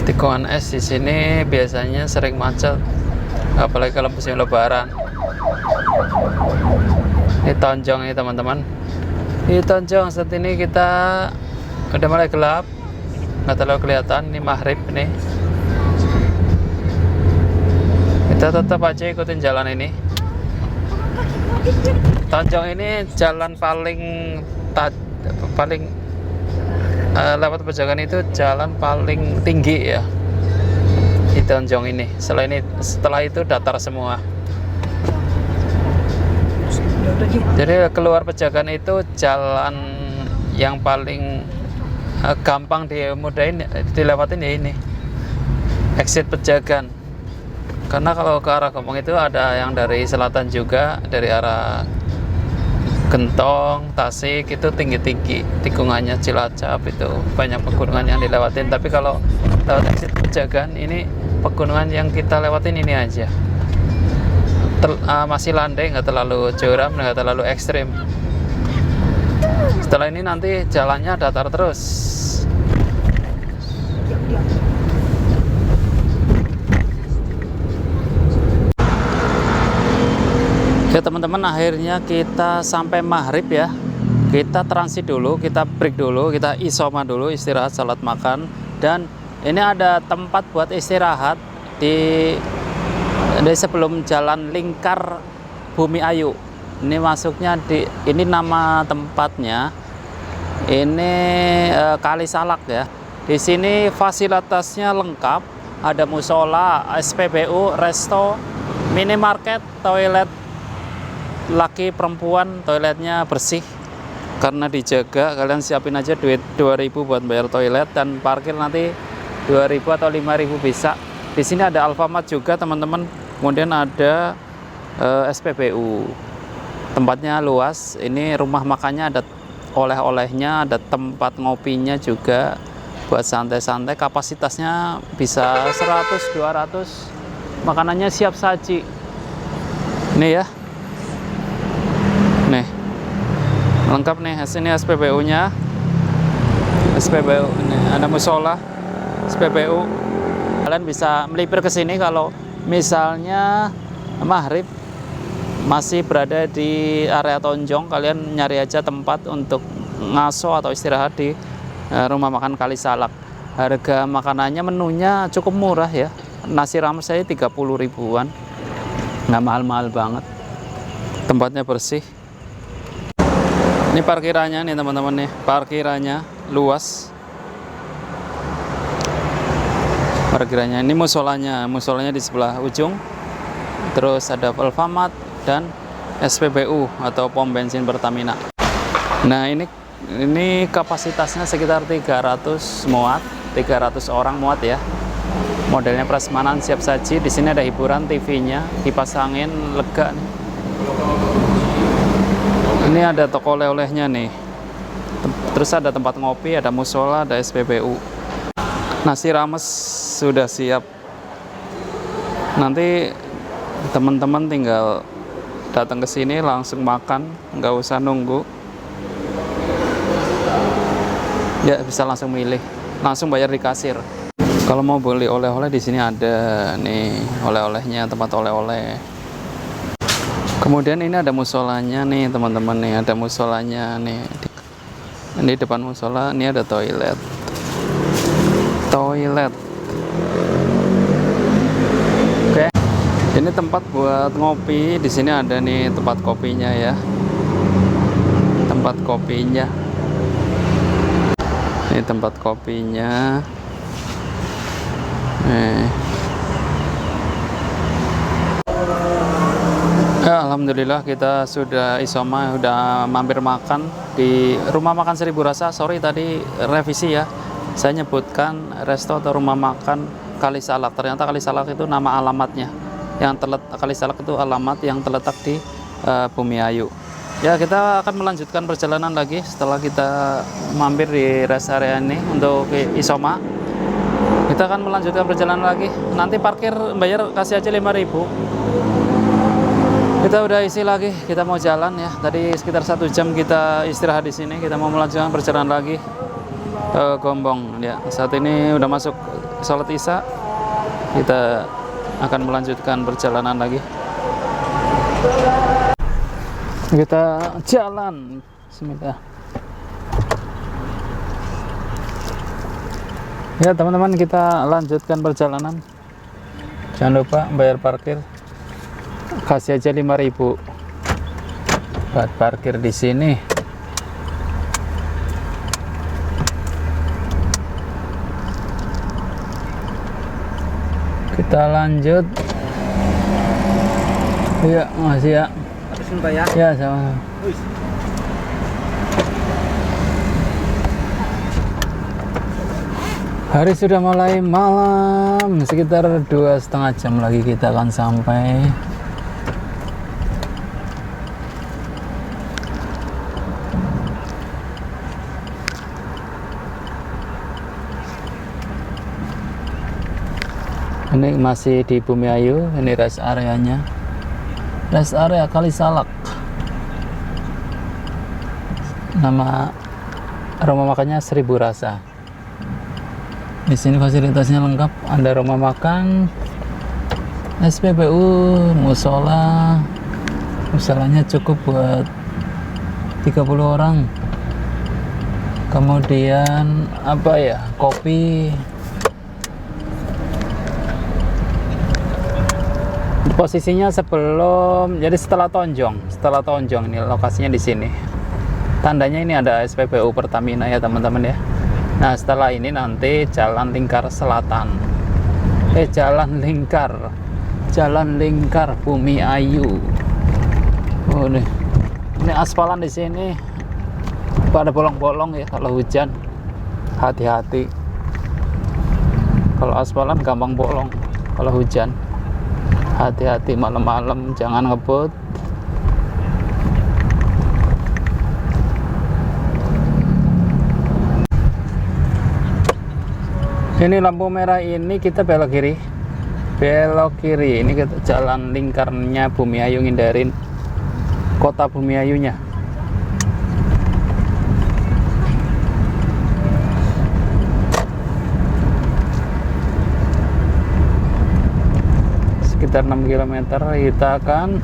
Tikungan es di sini biasanya sering macet, apalagi kalau musim lebaran. Ini Tonjong nih teman-teman. Di Tonjong saat ini kita udah mulai gelap, nggak terlalu kelihatan. Ini maghrib nih. Kita tetap aja ikutin jalan ini. Tonjong ini jalan paling lewat Pejagan itu jalan paling tinggi ya. Itonjong ini. Setelah itu datar semua. Jadi keluar Pejagan itu jalan yang paling gampang dilewatin ya ini, exit Pejagan. Karena kalau ke arah Gempong itu ada yang dari selatan juga, dari arah Gentong, Tasik itu tinggi-tinggi, tikungannya Cilacap itu banyak pegunungan yang dilewatin. Tapi kalau lewat exit Pejagan ini, pegunungan yang kita lewatin ini aja, masih landai, nggak terlalu curam, nggak terlalu ekstrim. Setelah ini nanti jalannya datar terus. Ya teman-teman, akhirnya kita sampai maghrib ya. Kita transit dulu, kita break dulu, kita isoma dulu, istirahat, salat makan. Dan ini ada tempat buat istirahat di sebelum jalan lingkar Bumi Ayu. Ini masuknya ini nama tempatnya. Ini Kali Salak ya. Di sini fasilitasnya lengkap, ada musola, SPBU, resto, minimarket, toilet laki perempuan, toiletnya bersih karena dijaga. Kalian siapin aja duit 2.000 buat bayar toilet, dan parkir nanti 2.000 atau 5.000 bisa. Di sini ada Alfamart juga teman-teman. Kemudian ada SPBU. Tempatnya luas. Ini rumah makannya, ada oleh-olehnya, ada tempat ngopinya juga buat santai-santai. Kapasitasnya bisa 100-200. Makanannya siap saji. Nih ya. Nih. Lengkap nih. Sini SPBU-nya. SPBU ini ada musola, SPBU. Kalian bisa melipir ke sini kalau misalnya maghrib masih berada di area Tonjong. Kalian nyari aja tempat untuk ngaso atau istirahat di rumah makan Kali Salak. Harga makanannya, menunya cukup murah ya. Nasi rames saya 30 ribuan, nggak mahal-mahal banget. Tempatnya bersih. Ini parkirannya nih teman-teman nih, parkirannya luas. Parkirannya ini musolanya di sebelah ujung. Terus ada Alfamart dan SPBU atau pom bensin Pertamina. Nah, ini kapasitasnya sekitar 300 muat, 300 orang muat ya. Modelnya prasmanan siap saji. Di sini ada hiburan, TV-nya, kipas angin, lega nih. Ini ada toko oleh-olehnya nih. Terus ada tempat ngopi, ada musola, ada SPBU. Nasi rames sudah siap. Nanti teman-teman tinggal datang ke sini langsung makan, nggak usah nunggu. Ya bisa langsung milih, langsung bayar di kasir. Kalau mau beli oleh-oleh di sini ada nih oleh-olehnya, tempat oleh-oleh. Kemudian ini ada musolanya nih teman-teman nih, ada musolanya nih. Ini depan musola, ini ada toilet. Oke. Ini tempat buat ngopi. Di sini ada nih tempat kopinya ya. Tempat kopinya. Ini tempat kopinya. Ya, alhamdulillah kita sudah isoma, sudah mampir makan di rumah makan 1000 Rasa. Sorry tadi revisi ya, saya nyebutkan resto atau rumah makan Kali Salak. Ternyata Kali Salak itu nama alamatnya. Kali Salak itu alamat yang terletak di Bumi Ayu. Ya, kita akan melanjutkan perjalanan lagi setelah kita mampir di rest area ini untuk isoma. Kita akan melanjutkan perjalanan lagi. Nanti parkir bayar, kasih aja 5.000. Kita udah isi lagi, kita mau jalan ya. Tadi sekitar 1 jam kita istirahat di sini. Kita mau melanjutkan perjalanan lagi ke Gombong ya. Saat ini udah masuk sholat Isya. Kita akan melanjutkan perjalanan lagi. Kita jalan. Bismillah. Ya teman-teman, kita lanjutkan perjalanan. Jangan lupa bayar parkir. Kasih aja 5.000 buat parkir di sini. Kita lanjut. Iya, makasih ya. Habisin Pak ya. Ya, sama. Wih. Hari sudah mulai malam, sekitar 2,5 jam lagi kita akan sampai. Ini masih di Bumiayu, ini rest areanya. Rest area Kalisalak. Nama rumah makannya 1000 Rasa. Di sini fasilitasnya lengkap, ada rumah makan, SPBU, musola. Musolanya cukup buat 30 orang. Kemudian apa ya? Kopi. Posisinya sebelum, jadi setelah Tonjong ini lokasinya di sini. Tandanya ini ada SPBU Pertamina ya teman-teman ya. Nah setelah ini nanti Jalan Lingkar Selatan, Jalan Lingkar Bumiayu. Oh ini aspalan di sini pada bolong-bolong ya, kalau hujan hati-hati. Kalau aspalan gampang bolong, kalau hujan hati-hati, malam-malam jangan ngebut. Ini lampu merah ini kita belok kiri. Ini kita jalan lingkarnya Bumiayu, ngindarin kota Bumiayunya. Sekitar 6 km kita akan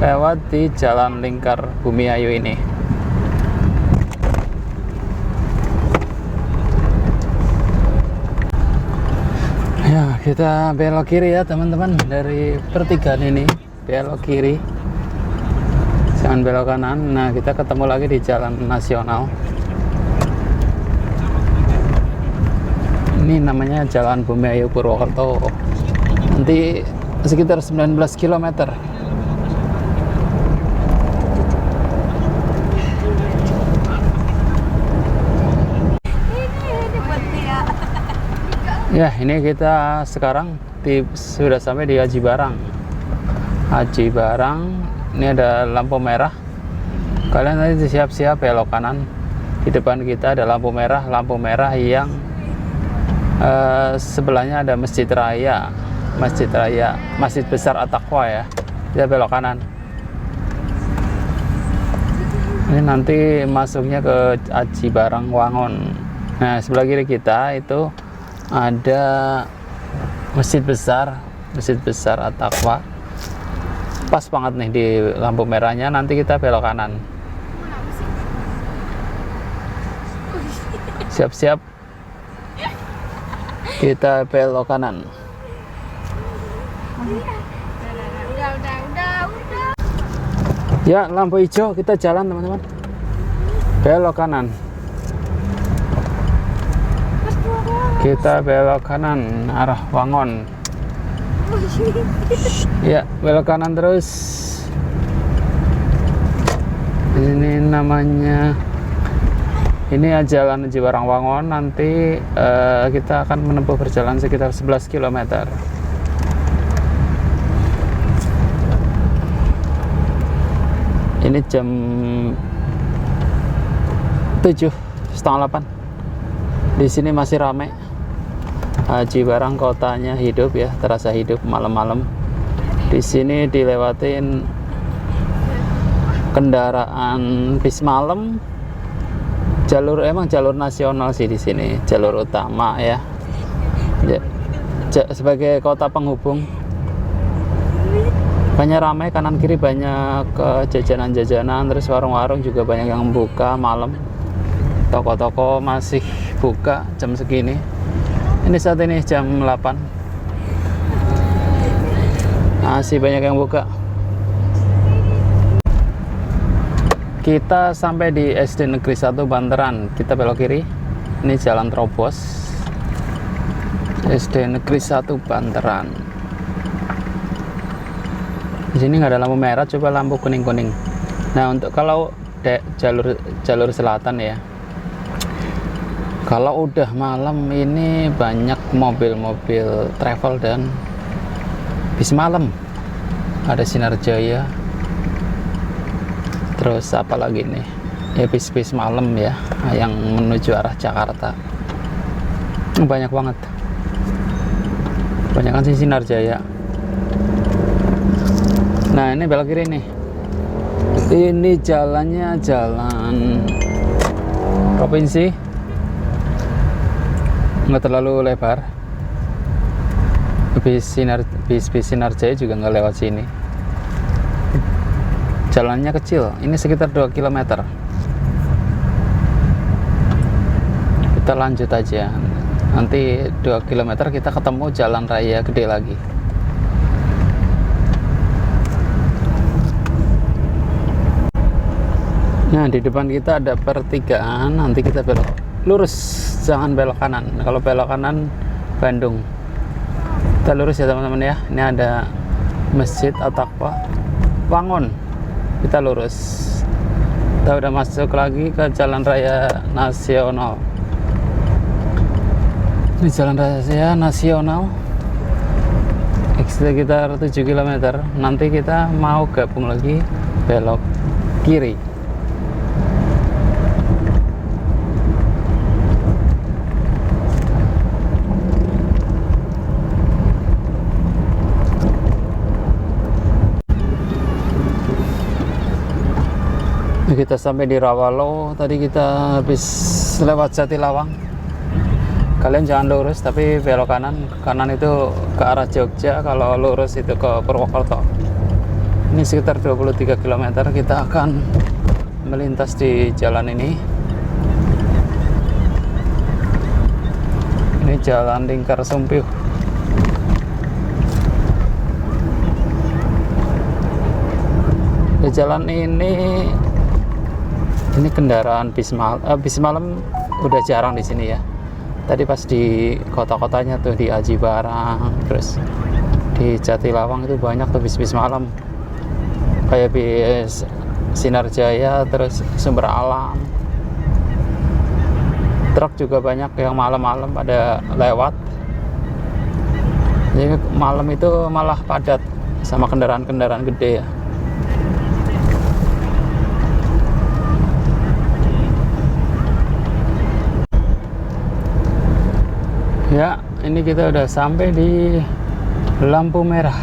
lewat di jalan lingkar Bumiayu ini. Ya, kita belok kiri ya teman-teman, dari pertigaan ini belok kiri, jangan belok kanan. Nah kita ketemu lagi di jalan nasional. Ini namanya Jalan Bumiayu Purwokerto. Nanti sekitar 19 km. Ya, ini kita sekarang sudah sampai di Haji Barang. Haji Barang, ini ada lampu merah. Kalian nanti siap-siap belok kanan. Di depan kita ada lampu merah yang sebelahnya ada Masjid Raya, Masjid Besar At-Taqwa ya. Kita belok kanan. Ini nanti masuknya ke Haji Barang Wangon. Nah, sebelah kiri kita itu ada Masjid Besar At-Taqwa. Pas banget nih di lampu merahnya, nanti kita belok kanan. Siap-siap kita belok kanan. Ya, lampu hijau, kita jalan teman-teman. Belok kanan. Kita belok kanan arah Wangon. Ya, belok kanan terus. Ini namanya, ini Jalan Haji Barang Wangon. Nanti kita akan menempuh perjalanan sekitar 11 km. Ini jam 7:30. Di sini masih ramai. Haji Barang kotanya hidup ya, terasa hidup malam-malam. Di sini dilewatin kendaraan bis malam. Emang jalur nasional sih di sini, jalur utama ya. Sebagai kota penghubung. Banyak ramai, kanan kiri banyak jajanan-jajanan, terus warung-warung juga banyak yang buka malam. Toko-toko masih buka jam segini. Ini saat ini jam 8. Masih banyak yang buka. Kita sampai di SD Negeri 1 Banteran. Kita belok kiri. Ini jalan terobos. SD Negeri 1 Banteran. Di sini nggak ada lampu merah, coba lampu kuning-kuning. Nah, untuk kalau jalur selatan ya, kalau udah malam ini banyak mobil-mobil travel dan bis malam. Ada Sinar Jaya, terus apa lagi nih ya, bis-bis malam ya yang menuju arah Jakarta. Banyak banget, banyak kan sih Sinar Jaya. Nah, ini belok kiri nih. Ini jalannya jalan provinsi, nggak terlalu lebar. Bis Sinar Jaya juga nggak lewat sini. Jalannya kecil, ini sekitar 2 km. Kita lanjut aja. Nanti 2 km kita ketemu jalan raya gede lagi. Nah, di depan kita ada pertigaan, nanti kita belok lurus, jangan belok kanan. Kalau belok kanan Bandung. Kita lurus ya teman-teman ya. Ini ada Masjid At-Taqwa Wangun. Kita lurus. Kita udah masuk lagi ke Jalan Raya Nasional. Ini Jalan Raya Nasional sekitar 7 km. Nanti kita mau gabung lagi belok kiri. Kita sampai di Rawalo. Tadi kita habis lewat Jatilawang. Kalian jangan lurus tapi belok kanan. Kanan itu ke arah Jogja, kalau lurus itu ke Purwokerto. Ini sekitar 23 km. Kita akan melintas di jalan ini. Ini Jalan Lingkar Sumpiuh. Di jalan ini kendaraan bis malam udah jarang di sini ya. Tadi pas di kota-kotanya tuh di Aji Barang, terus di Jatilawang itu banyak tuh bis malam. Kayak bis Sinar Jaya, terus Sumber Alam. Truk juga banyak yang malam-malam pada lewat. Jadi malam itu malah padat sama kendaraan-kendaraan gede ya. Ya, ini kita udah sampai di lampu merah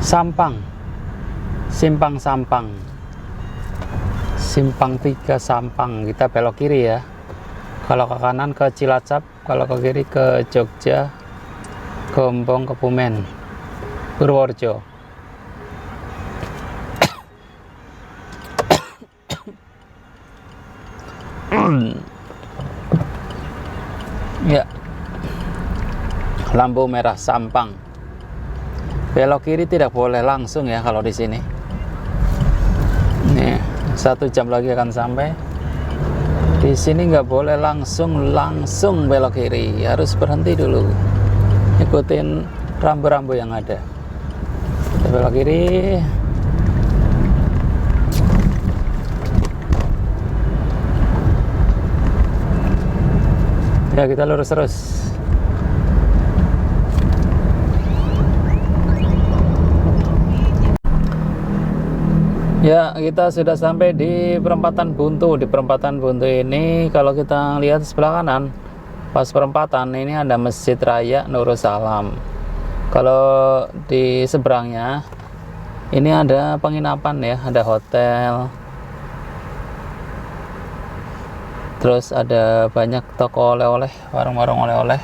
Sampang, Simpang Sampang, Simpang 3 Sampang. Kita belok kiri ya. Kalau ke kanan ke Cilacap, kalau ke kiri ke Jogja, Gombong, Kebumen, Purworejo. Ya, lampu merah Sampang. Belok kiri tidak boleh langsung ya kalau di sini. Nih, 1 jam lagi akan sampai. Di sini nggak boleh langsung belok kiri, harus berhenti dulu. Ikutin rambu-rambu yang ada. Kita belok kiri. Ya, kita lurus terus. Ya, kita sudah sampai di perempatan Buntu. Di perempatan Buntu ini kalau kita lihat sebelah kanan, pas perempatan ini ada Masjid Raya Nurul Salam. Kalau di seberangnya ini ada penginapan ya, ada hotel. Terus ada banyak toko oleh-oleh, warung-warung oleh-oleh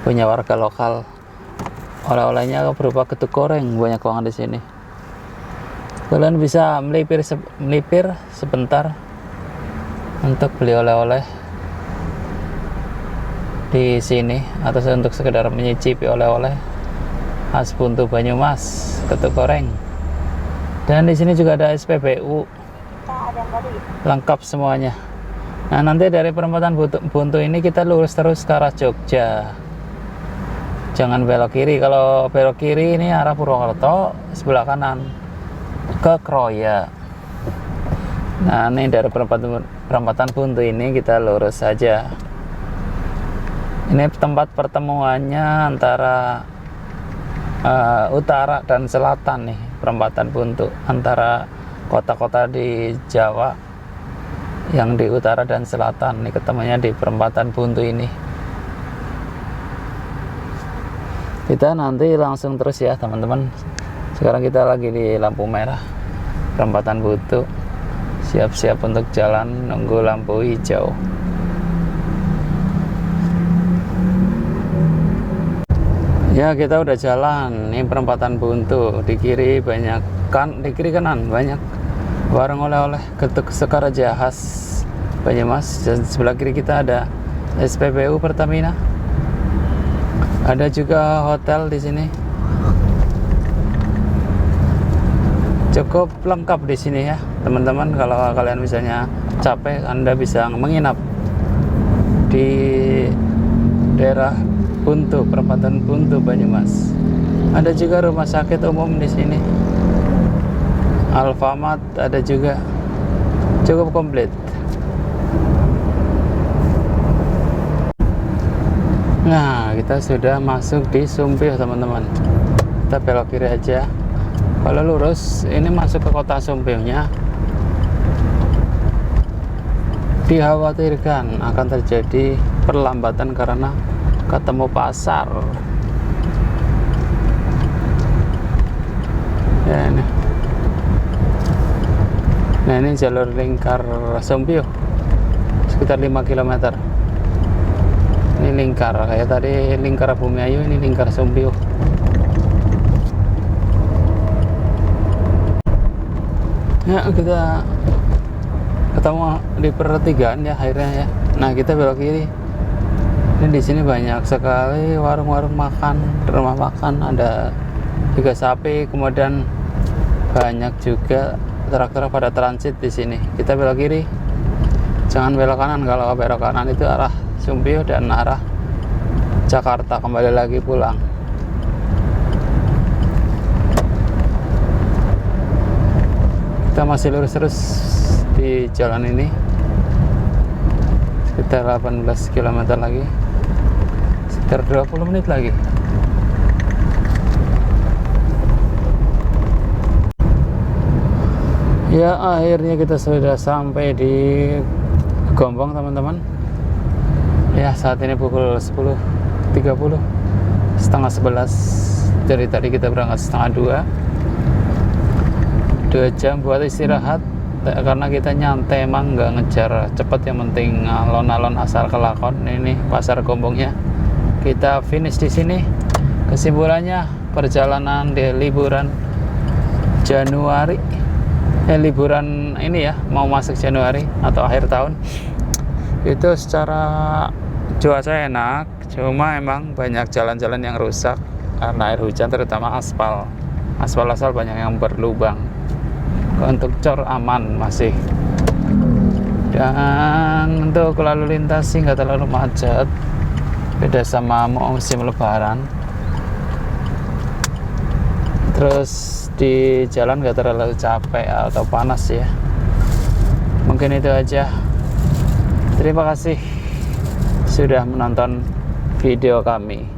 punya warga lokal. Oleh-olehnya berupa getuk goreng, banyak banget di sini. Kalian bisa melipir sebentar untuk beli oleh-oleh di sini, atau untuk sekedar menyicipi oleh-oleh khas Buntu Banyumas, getuk goreng. Dan di sini juga ada SPBU, lengkap semuanya. Nah, nanti dari perempatan Buntu ini kita lurus terus ke arah Jogja. jangan belok kiri. Kalau belok kiri ini arah Purwokerto, sebelah kanan ke Kroya. Nah, ini dari perempatan Buntu ini kita lurus saja. Ini tempat pertemuannya antara utara dan selatan nih, perempatan Buntu antara kota-kota di Jawa yang di utara dan selatan. Nih ketemunya di perempatan Buntu ini. Kita nanti langsung terus ya teman-teman. Sekarang kita lagi di lampu merah perempatan Buntu, siap-siap untuk jalan nunggu lampu hijau. Ya, kita udah jalan. Ini perempatan Buntu. Di kiri banyak di kiri kanan banyak warung oleh-oleh, Getuk Sekaraja khas Banyumas, dan sebelah kiri kita ada SPBU Pertamina. Ada juga hotel di sini. Cukup lengkap di sini ya teman-teman. Kalau kalian misalnya capek, Anda bisa menginap di daerah Buntu, perempatan Buntu Banyumas. Ada juga rumah sakit umum di sini, Alfamart ada juga, cukup komplit. Nah, kita sudah masuk di Sumpih teman-teman. Kita belok kiri aja. Kalau lurus ini masuk ke kota Sumpihnya, dikhawatirkan akan terjadi perlambatan karena ketemu pasar. Ya, ini. Nah, ini jalur lingkar Sumpih sekitar 5 km. Ini lingkar kayak tadi lingkar Bumiayu, ini lingkar Sumpih. Ya, kita ketemu di pertigaan ya akhirnya ya. Nah, kita belok kiri. Ini di sini banyak sekali warung-warung makan, rumah makan, ada juga sapi, kemudian banyak juga truk-truk pada transit di sini. Kita belok kiri, jangan belok kanan. Kalau belok kanan itu arah Sumpih dan arah Jakarta, kembali lagi pulang. Kita masih lurus terus di jalan ini sekitar 18 km lagi, sekitar 20 menit lagi. Ya, akhirnya kita sudah sampai di Gombong teman-teman. Ya, saat ini pukul 10.30, setengah 11. Dari tadi kita berangkat setengah 2 jam buat istirahat karena kita nyantai, emang nggak ngejar cepet, yang penting alon-alon asal kelakon. Ini pasar Gombongnya. Kita finish di sini. Kesimpulannya, perjalanan di liburan Januari, liburan ini ya, mau masuk Januari atau akhir tahun, itu secara cuaca enak, cuma emang banyak jalan-jalan yang rusak karena air hujan, terutama aspal banyak yang berlubang. Untuk cor aman masih, dan untuk lalu lintas sih nggak terlalu macet, beda sama musim lebaran. Terus di jalan nggak terlalu capek atau panas ya. Mungkin itu aja. Terima kasih sudah menonton video kami.